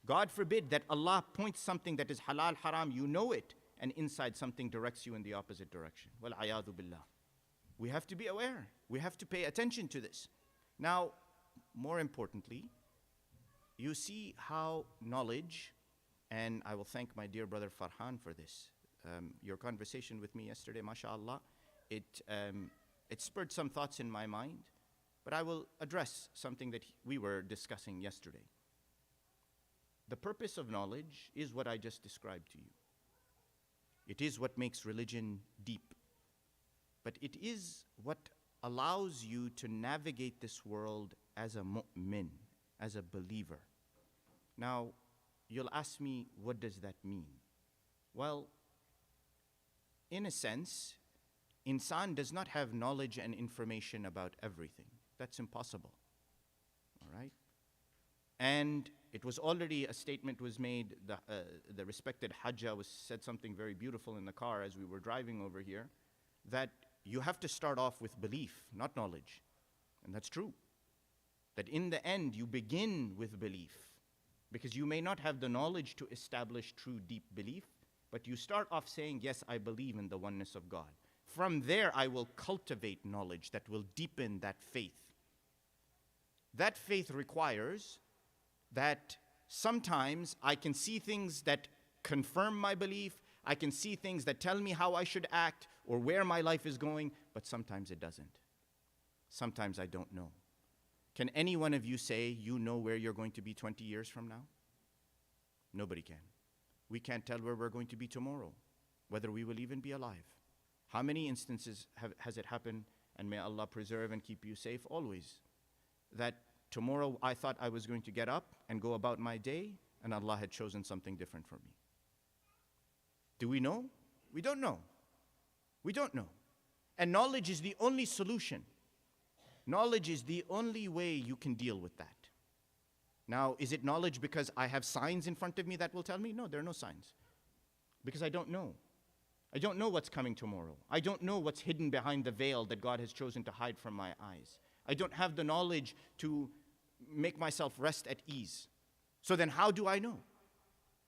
God forbid that Allah points something that is halal, haram, you know it, and inside something directs you in the opposite direction. Wal-'ayadhu billah. We have to be aware. We have to pay attention to this. Now, more importantly, you see how knowledge, and I will thank my dear brother Farhan for this. Your conversation with me yesterday, mashallah, it spurred some thoughts in my mind, but I will address something that we were discussing yesterday. The purpose of knowledge is what I just described to you. It is what makes religion deep, but it is what allows you to navigate this world as a mu'min, as a believer. Now, you'll ask me, what does that mean? Well, in a sense, insan does not have knowledge and information about everything. That's impossible. All right? And it was already, a statement was made, the respected Hajjah said something very beautiful in the car as we were driving over here, that you have to start off with belief, not knowledge. And that's true. That in the end, you begin with belief, because you may not have the knowledge to establish true deep belief, but you start off saying, yes, I believe in the oneness of God. From there, I will cultivate knowledge that will deepen that faith. That faith requires that sometimes I can see things that confirm my belief, I can see things that tell me how I should act or where my life is going, but sometimes it doesn't. Sometimes I don't know. Can any one of you say you know where you're going to be 20 years from now? Nobody can. We can't tell where we're going to be tomorrow, whether we will even be alive. How many instances has it happened, and may Allah preserve and keep you safe always, that tomorrow I thought I was going to get up and go about my day, and Allah had chosen something different for me. Do we know? We don't know. We don't know. And knowledge is the only solution. Knowledge is the only way you can deal with that. Now, is it knowledge because I have signs in front of me that will tell me? No, there are no signs. Because I don't know. I don't know what's coming tomorrow. I don't know what's hidden behind the veil that God has chosen to hide from my eyes. I don't have the knowledge to make myself rest at ease. So then how do I know?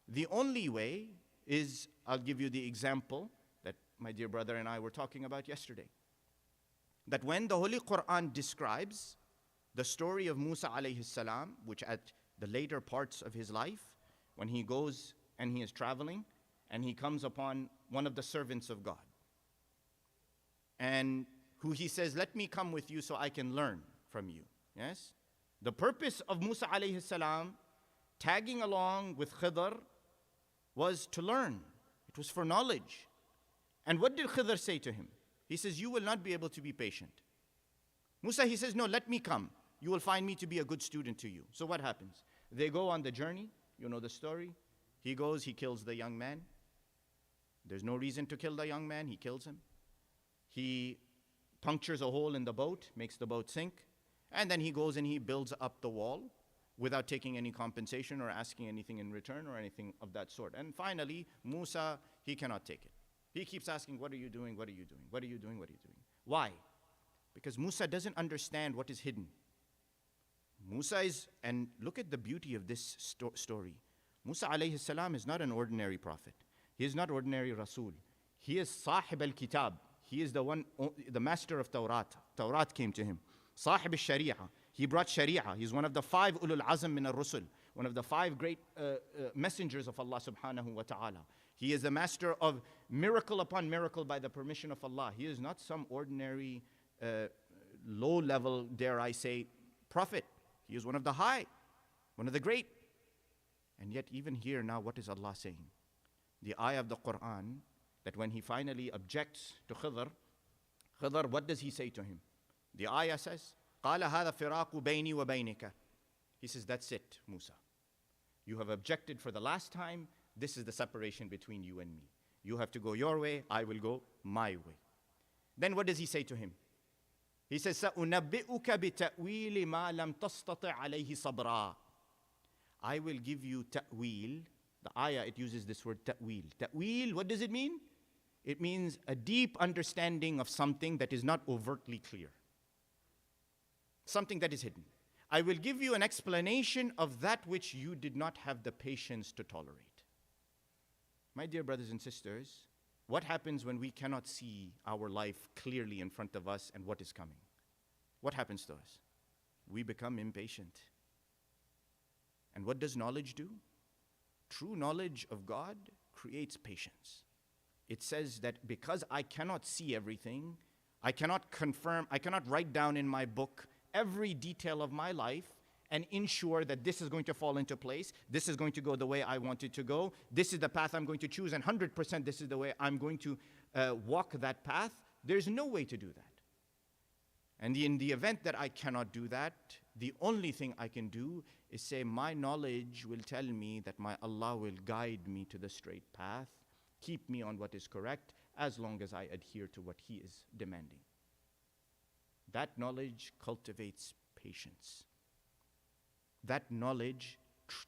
The only way is, I'll give you the example that my dear brother and I were talking about yesterday. That when the Holy Quran describes the story of Musa alayhi salam, which at the later parts of his life, when he goes and he is traveling, and he comes upon one of the servants of God, and who he says, let me come with you so I can learn from you. Yes? The purpose of Musa alayhi salam tagging along with Khidr was to learn. It was for knowledge. And what did Khidr say to him? He says, you will not be able to be patient. Musa, he says, no, let me come. You will find me to be a good student to you. So what happens? They go on the journey. You know the story. He goes, he kills the young man. There's no reason to kill the young man. He kills him. He punctures a hole in the boat, makes the boat sink. And then he goes and he builds up the wall without taking any compensation or asking anything in return or anything of that sort. And finally, Musa, he cannot take it. He keeps asking, what are you doing? What are you doing? What are you doing? What are you doing? Why? Because Musa doesn't understand what is hidden. Musa is, and look at the beauty of this story. Musa alayhi salam is not an ordinary prophet. He is not ordinary Rasul. He is Sahib al-Kitab. He is the one, the master of Tawrat. Tawrat came to him. Sahib al-Sharia. He brought Sharia. He's one of the 5 ulul azm min al-Rusul. One of the 5 great messengers of Allah subhanahu wa ta'ala. He is the master of miracle upon miracle by the permission of Allah. He is not some ordinary, low-level, dare I say, prophet. He is one of the high, one of the great. And yet even here now, what is Allah saying? The ayah of the Quran, that when he finally objects to Khidr, what does he say to him? The ayah says, قَالَ هَذَا فِرَاقُ بَيْنِي وَبَيْنِكَ. He says, that's it, Musa. You have objected for the last time. This is the separation between you and me. You have to go your way, I will go my way. Then what does he say to him? He says, سَأُنَبِّئُكَ بِتَأْوِيلِ مَا لَمْ تَسْتَطِعْ عَلَيْهِ صَبْرًا. I will give you ta'wil. The ayah, it uses this word ta'wil. Ta'wil, what does it mean? It means a deep understanding of something that is not overtly clear. Something that is hidden. I will give you an explanation of that which you did not have the patience to tolerate. My dear brothers and sisters, what happens when we cannot see our life clearly in front of us and what is coming? What happens to us? We become impatient. And what does knowledge do? True knowledge of God creates patience. It says that because I cannot see everything, I cannot confirm, I cannot write down in my book every detail of my life and ensure that this is going to fall into place, this is going to go the way I want it to go, this is the path I'm going to choose, and 100% this is the way I'm going to walk that path. There's no way to do that. And in the event that I cannot do that, the only thing I can do is say, my knowledge will tell me that my Allah will guide me to the straight path, keep me on what is correct, as long as I adhere to what He is demanding. That knowledge cultivates patience. That knowledge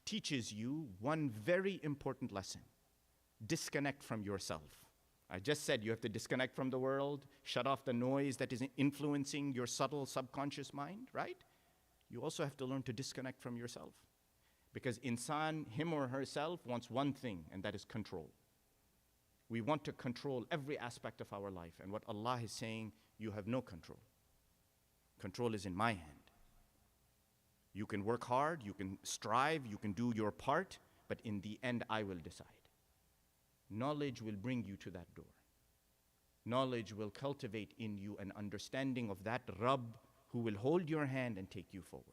teaches you one very important lesson. Disconnect from yourself. I just said you have to disconnect from the world, shut off the noise that is influencing your subtle subconscious mind, right? You also have to learn to disconnect from yourself. Because insan, him or herself, wants one thing, and that is control. We want to control every aspect of our life. And what Allah is saying, you have no control. Control is in my hand. You can work hard, you can strive, you can do your part, but in the end, I will decide. Knowledge will bring you to that door. Knowledge will cultivate in you an understanding of that Rabb who will hold your hand and take you forward.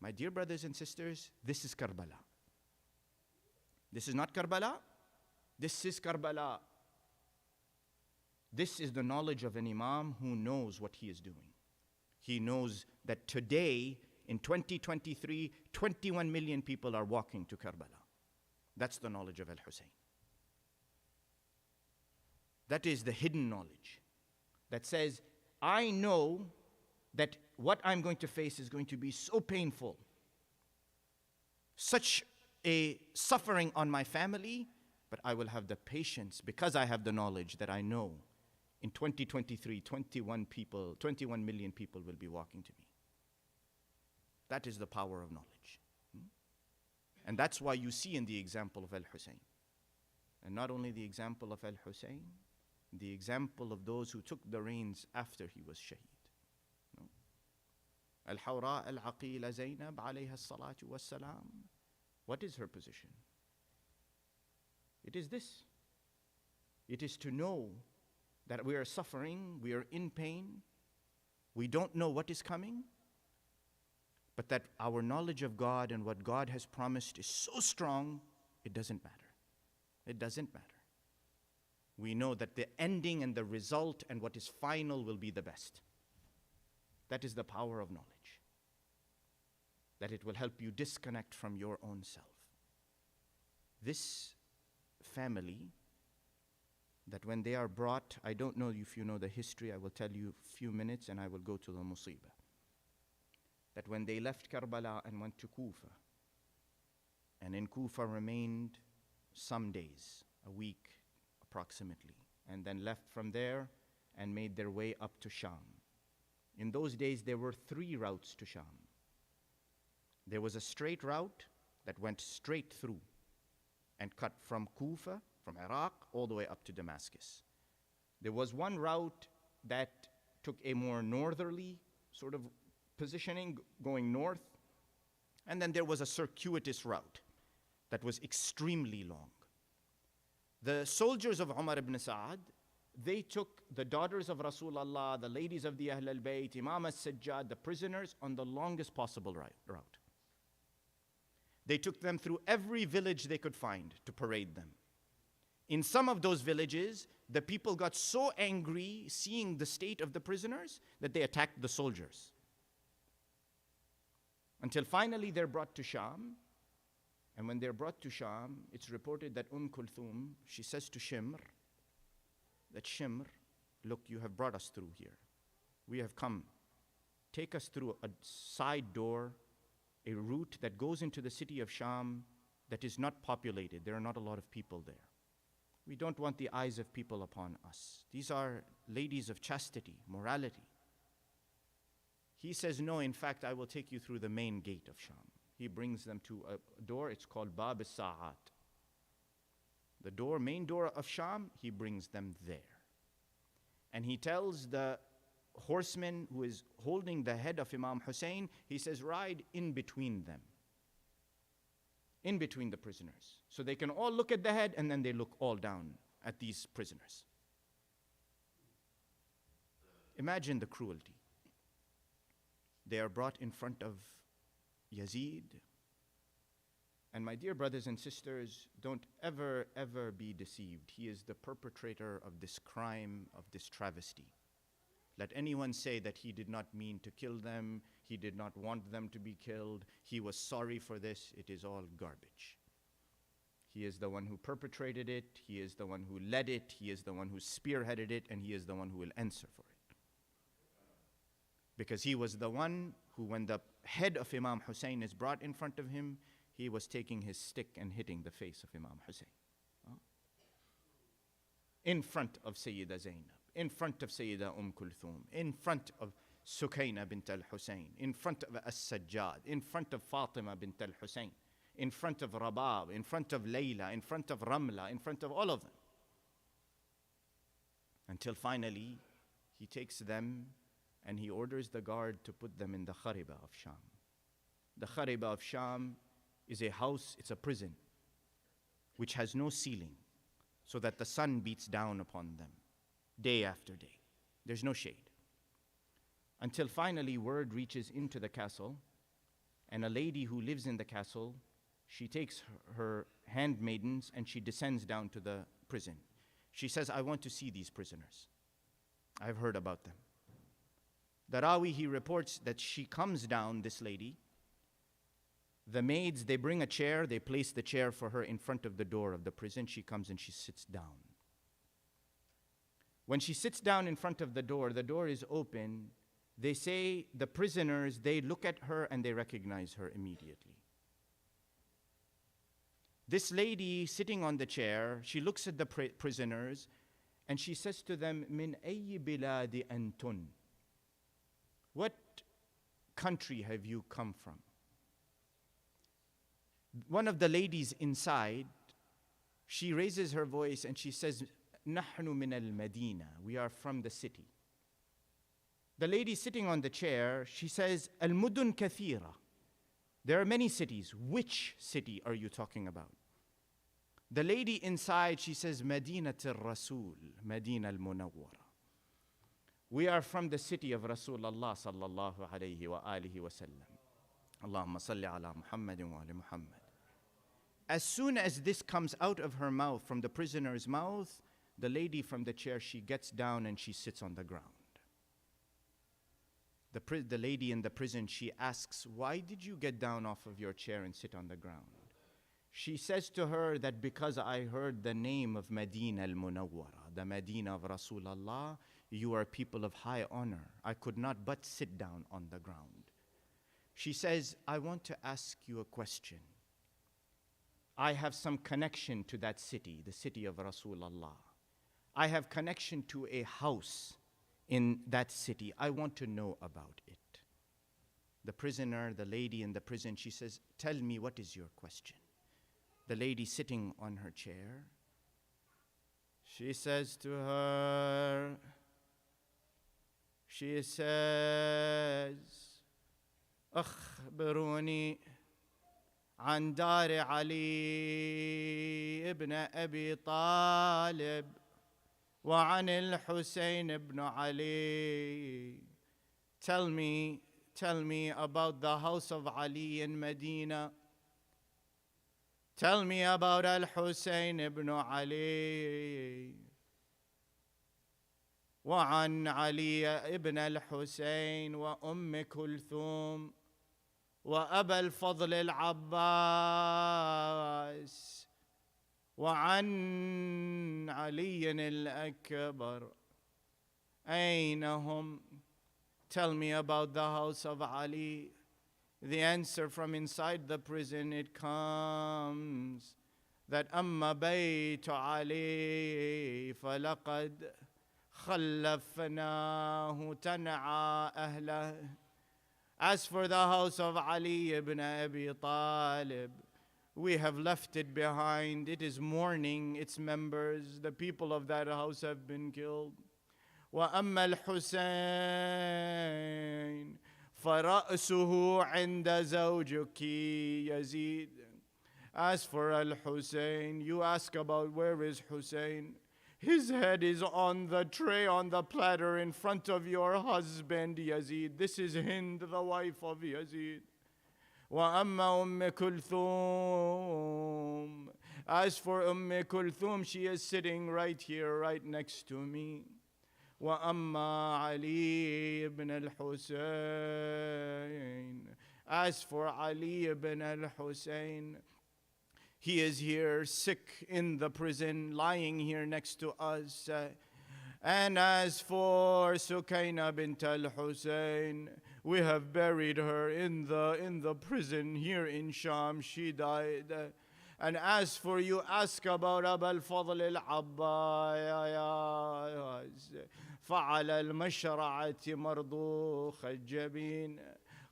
My dear brothers and sisters, this is Karbala. This is not Karbala. This is Karbala. This is the knowledge of an Imam who knows what he is doing. He knows that today, in 2023, 21 million people are walking to Karbala. That's the knowledge of Al-Hussain. That is the hidden knowledge that says, I know that what I'm going to face is going to be so painful, such a suffering on my family, But I will have the patience because I have the knowledge that I know in 2023, 21 million people will be walking to me. That is the power of knowledge. And that's why you see in the example of Al-Hussain, and not only the example of Al-Hussain, the example of those who took the reins after he was shaheed. Al-Hawra al-Aqila Zainab alayha salatu wassalam. What is her position? It is this. It is to know that we are suffering, we are in pain, we don't know what is coming, but that our knowledge of God and what God has promised is so strong, it doesn't matter. It doesn't matter. We know that the ending and the result and what is final will be the best. That is the power of knowledge. That it will help you disconnect from your own self. This family, that when they are brought, I don't know if you know the history, I will tell you a few minutes and I will go to the musibah. That when they left Karbala and went to Kufa, and in Kufa remained some days, a week approximately, and then left from there and made their way up to Sham. In those days, there were 3 routes to Sham. There was a straight route that went straight through and cut from Kufa, from Iraq, all the way up to Damascus. There was one route that took a more northerly sort of positioning, going north, and then there was a circuitous route that was extremely long. The soldiers of Umar ibn Sa'ad, they took the daughters of Rasulullah, the ladies of the Ahl al-Bayt, Imam as-Sajjad, the prisoners, on the longest possible route. They took them through every village they could find to parade them. In some of those villages, the people got so angry seeing the state of the prisoners that they attacked the soldiers. Until finally they're brought to Sham. And when they're brought to Sham, it's reported that Kulthum, she says to Shimr, that Shimr, look, you have brought us through here. We have come. Take us through a side door, a route that goes into the city of Sham that is not populated. There are not a lot of people there. We don't want the eyes of people upon us. These are ladies of chastity, morality. He says, no, in fact, I will take you through the main gate of Sham. He brings them to a door, it's called Bab al-Sa'at. The door, main door of Sham, he brings them there. And he tells the horseman who is holding the head of Imam Hussain, he says, ride in between them. In between the prisoners. So they can all look at the head and then they look all down at these prisoners. Imagine the cruelty. They are brought in front of Yazid. And my dear brothers and sisters, don't ever, ever be deceived. He is the perpetrator of this crime, of this travesty. Let anyone say that he did not mean to kill them, he did not want them to be killed, he was sorry for this, it is all garbage. He is the one who perpetrated it, he is the one who led it, he is the one who spearheaded it, and he is the one who will answer for it. Because he was the one who, when the head of Imam Hussain is brought in front of him, he was taking his stick and hitting the face of Imam Hussain. In front of Sayyida Zainab, in front of Sayyida Kulthum, in front of Sukaina bint al-Hussain, in front of As-Sajjad, in front of Fatima bint al-Hussain, in front of Rabab, in front of Layla, in front of Ramla, in front of all of them. Until finally, he takes them and he orders the guard to put them in the Khariba of Sham. The Khariba of Sham is a house, it's a prison, which has no ceiling, so that the sun beats down upon them day after day. There's no shade. Until finally word reaches into the castle, and a lady who lives in the castle, she takes her handmaidens and she descends down to the prison. She says, I want to see these prisoners. I've heard about them. The Rawi, he reports that she comes down, this lady. The maids, they bring a chair, they place the chair for her in front of the door of the prison. She comes and she sits down. When she sits down in front of the door is open. They say, the prisoners, they look at her and they recognize her immediately. This lady sitting on the chair, she looks at the prisoners and she says to them, Min ayyi biladi antun? What country have you come from? One of the ladies inside, she raises her voice and she says, Nahnu min al-Madina. We are from the city. The lady sitting on the chair, she says, Al-Mudun kathira. There are many cities. Which city are you talking about? The lady inside, she says, Madinat al-Rasul, Madina al-Munawwara. We are from the city of Rasulullah sallallahu alayhi wa alihi wa sallam. Allahumma salli ala Muhammadin wa ali Muhammad. As soon as this comes out of her mouth, from the prisoner's mouth, the lady from the chair, she gets down and she sits on the ground. The lady in the prison, she asks, why did you get down off of your chair and sit on the ground? She says to her that because I heard the name of Madina al-Munawwara, the Medina of Rasulullah, you are people of high honor. I could not but sit down on the ground. She says, I want to ask you a question. I have some connection to that city, the city of Rasulullah. I have connection to a house in that city. I want to know about it. The prisoner, the lady in the prison, she says, tell me, what is your question? The lady sitting on her chair, she says to her, she says, أخبروني عن دار علي ابن أبي طالب وعن الحسين ابن علي. Tell me about the house of Ali in Medina. Tell me about Al-Hussein ibn Ali. وعن علي ابن الحسين وأم كلثوم وأبا الفضل العباس وعن علي الأكبر. أين هم? Tell me about the house of Ali. The answer from inside the prison, it comes that أما بيت علي فلقد خلفناه تنعى أهله. As for the house of Ali ibn Abi Talib, we have left it behind. It is mourning its members. The people of that house have been killed. وأما الحسين فرأسه عند زوجك يزيد. As for Al-Hussein, you ask about where is Hussein. His head is on the tray, on the platter in front of your husband Yazid. This is Hind, the wife of Yazid. وأما أم كلثوم. As for Kulthum, she is sitting right here, right next to me. وأما علي ibn al-Hussein. As for Ali ibn al-Hussein, he is here sick in the prison, lying here next to us. And as for Sukaina bint al-Hussein, we have buried her in the prison here in Sham. She died. And as for you, ask about Abu al-Fadl al-Abbas. فعلى المشرعة مرضوخ الجبين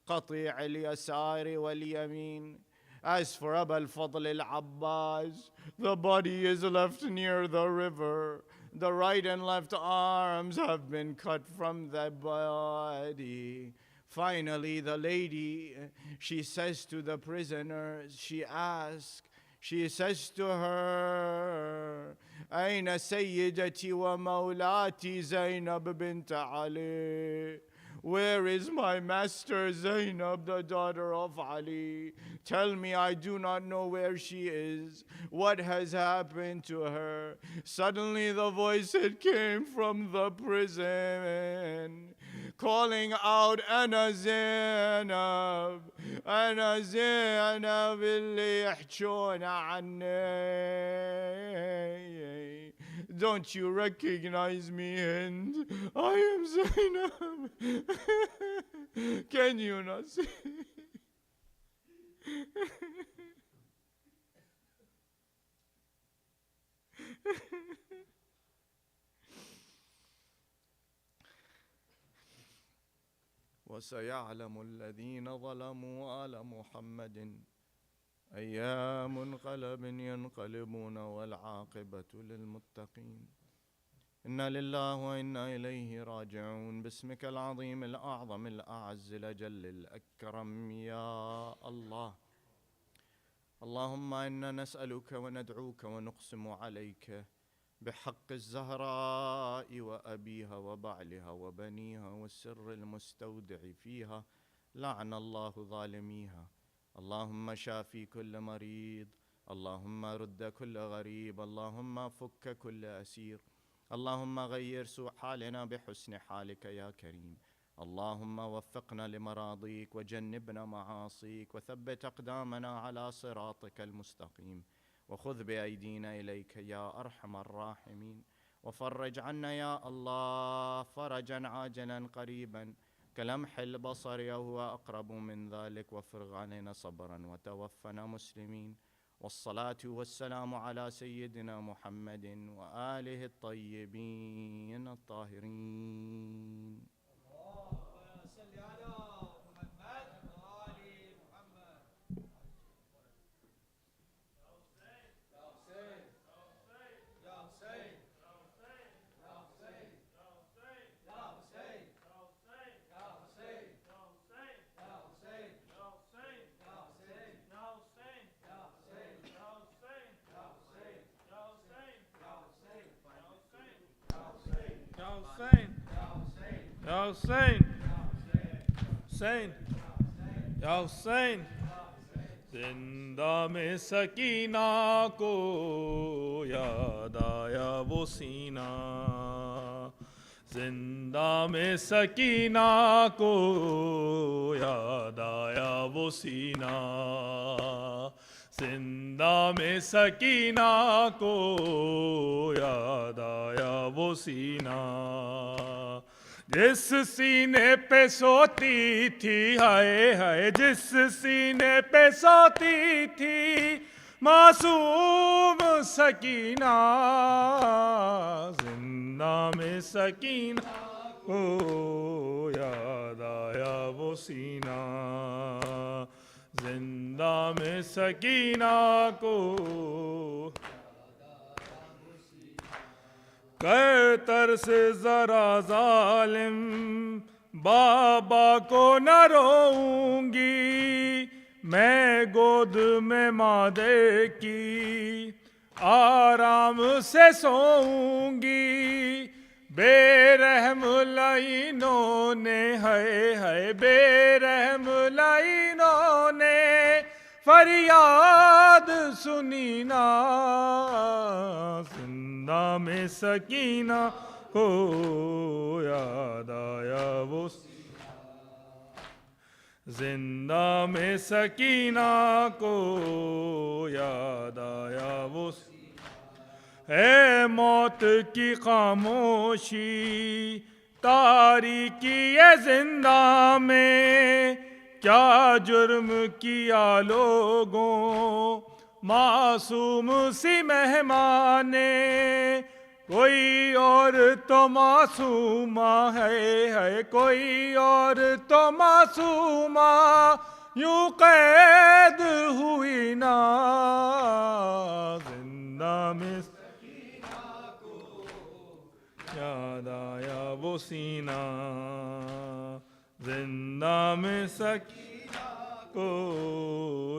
قطيع اليسار واليمين. As for Abu al-Fadl al-Abbas, the body is left near the river. The right and left arms have been cut from the body. Finally, the lady, she says to the prisoners, she says to her, أين سيدتي ومولاتي زينب بنت علي? Where is my master Zainab, the daughter of Ali? Tell me, I do not know where she is. What has happened to her? Suddenly the voice, it came from the prison, calling out, أنا زينب, أنا زينب اللي يحجون عني. Don't you recognize me, Hind? I am Zainab. Can you not see? وَسَيَعْلَمُ الَّذِينَ ظَلَمُوا آلَ مُحَمَّدٍ أَيَّا مُنْقَلَبٍ يَنْقَلِبُونَ وَالْعَاقِبَةُ لِلْمُتَّقِينَ. إِنَّا لِلَّهِ وَإِنَّا إِلَيْهِ راجعون. باسمك العظيم الأعظم الأعز الأجل الأكرم يا الله. اللهم إنا نسألك وندعوك ونقسم عليك بحق الزهراء وأبيها وبعلها وبنيها والسر المستودع فيها لعن الله ظالميها. اللهم شافي كل مريض، اللهم رد كل غريب، اللهم فك كل أسير، اللهم غير سوء حالنا بحسن حالك يا كريم. اللهم وفقنا لمراضيك وجنبنا معاصيك وثبت أقدامنا على صراطك المستقيم، وخذ بأيدينا إليك يا أرحم الراحمين، وفرج عنا يا الله فرجا عاجلا قريبا كلمح البصر أو أقرب من ذلك، وافرغ علينا صبرا وتوفنا مسلمين. والصلاة والسلام على سيدنا محمد وآله الطيبين الطاهرين. Ya Hussain, Hussain, Ya Hussain. زندہ میں سکینہ کو یاد آیا وہ سینہ، زندہ میں سکینہ کو یاد آیا وہ سینہ، زندہ میں سکینہ کو یاد آیا وہ سینہ، جس سینے پہ سوتی تھی ہائے ہائے، جس سینے پہ سوتی تھی معصوم سکینہ، زندہ میں سکینہ کو یاد آیا وہ سینہ، زندہ میں سکینہ کو کر ترس ذرا ظالم بابا کو نہ روؤں گی، میں گود میں مادر کی آرام سے سوؤں گی، بے رحم لعینوں نے ہائے ہائے، بے رحم لعینوں نے فریاد سنی نا، زندہ میں سکینہ کو یاد آیا وہ، زندہ میں سکینہ کو یاد آیا وہ، اے موت کی خاموشی تاریکی زندہ میں، کیا جرم کیا لوگوں معصوم سی مہمان نے، کوئی اور تو معصومہ ہے کوئی اور تو معصومہ، یوں قید ہوئی نا، زندہ میں سکینہ کو یاد آیا وہ سینہ، زندہ میں سکینہ کو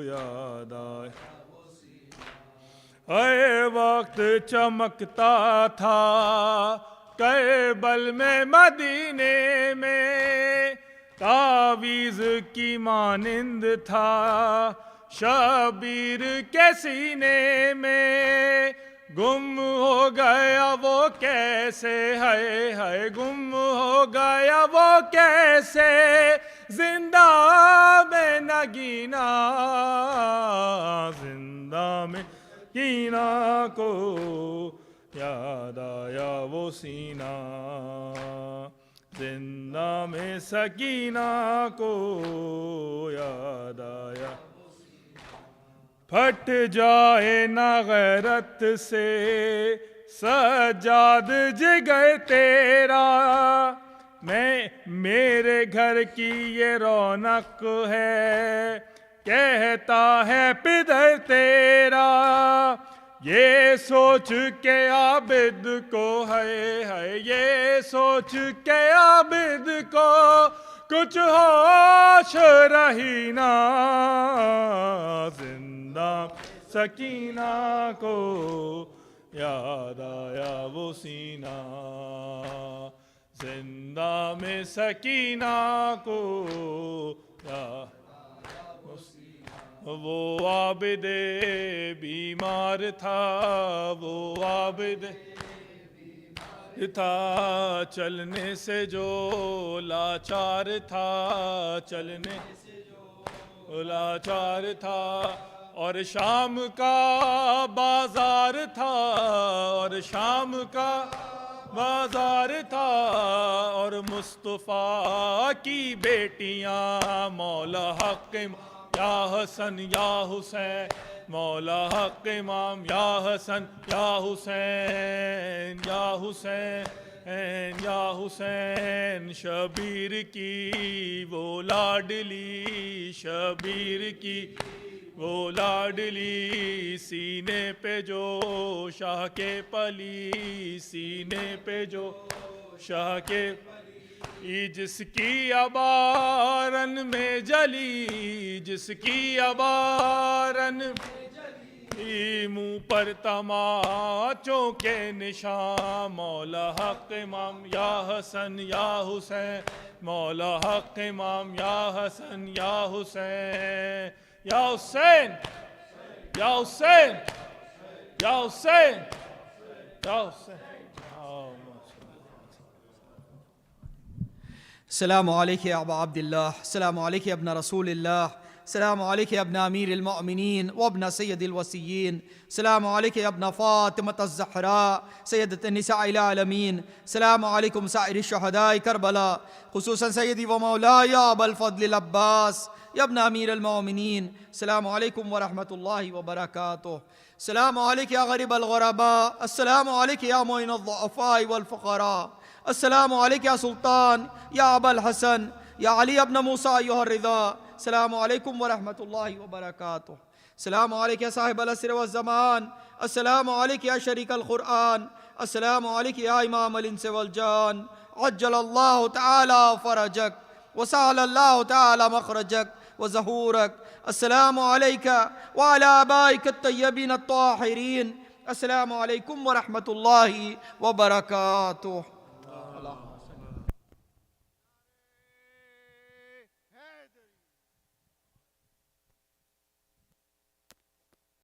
یاد آیا، اے وقت چمکتا تھا کربل میں مدینے میں، تعویذ کی مانند تھا شبیر کے سینے میں، گم ہو گیا وہ کیسے ہے گم ہو گیا وہ کیسے، زندہ میں نگینا، زندہ میں سکینہ کو یاد آیا وہ سینہ، زندہ میں سکینہ کو یاد آیا، پھٹ جائے نہ غیرت سے سجاد جگر تیرا، میرے گھر کی یہ رونق ہے، کہتا ہے پدر تیرا، یہ سوچ کے عابد کو ہے، یہ سوچ کے عابد کو کچھ ہوش رہی نہ، زندہ سکینہ کو یاد آیا وہ سینہ، زندہ میں سکینہ کو یاد وہ عابد بیمار تھا، وہ عابد تھا چلنے سے جو لاچار تھا، چلنے سے جو لاچار تھا، اور شام کا بازار تھا، اور شام کا بازار تھا، اور مصطفیٰ کی بیٹیاں مولا حق یا حسن یا حسین، مولا حق امام یا حسن یا حسین، یا حسین یا حسین، شبیر کی وہ لاڈلی، شبیر کی وہ لاڈلی، سینے پہ جو شاہ کے پلی، سینے پہ جو شاہ کے جس کی ابارن میں جلی، جس کی ابارن میں جلی، منہ پر تماچوں کے نشان، مولا حق امام یا حسن یا حسین، مولا حق امام یا حسن یا حسین، یا حسین یا حسین یا حسین یا حسین۔ السلام علیکم یا ابا عبداللہ، السلام علیکم ابن رسول اللہ، السلام علیکم ابن امیر المؤمنین وابن سید الوسیین، السلام علیکم ابن فاطمة الزہرا سیدۃ النساء العالمین، السلام علیکم سائر الشہداء کربلا، خصوصاً سیدی و مولاي ابا الفضل العباس یا ابن امیر المؤمنین، السلام علیکم ورحمۃ اللہ وبرکاتہ، السلام علیکم یا غریب الغرباء، السلام علیکم یا معین الضعفاء والفقراء، السلام علیکم یا سلطان یا ابا الحسن یا علی ابن موسیٰ ایہا الرضا، السلام علیکم ورحمۃ اللہ وبرکاتہ، السلام علیکم یا صاحب العصر والزمان، السلام علیکم یا شریک القرآن، السلام علیکم یا امام الانس والجان، عجل اللہ تعالی فرجک وسهل اللہ تعالی مخرجک وظہورک، السلام علیکم وعلی آبائک الطیبین الطاہرین، السلام علیکم ورحمۃ اللہ وبرکاتہ۔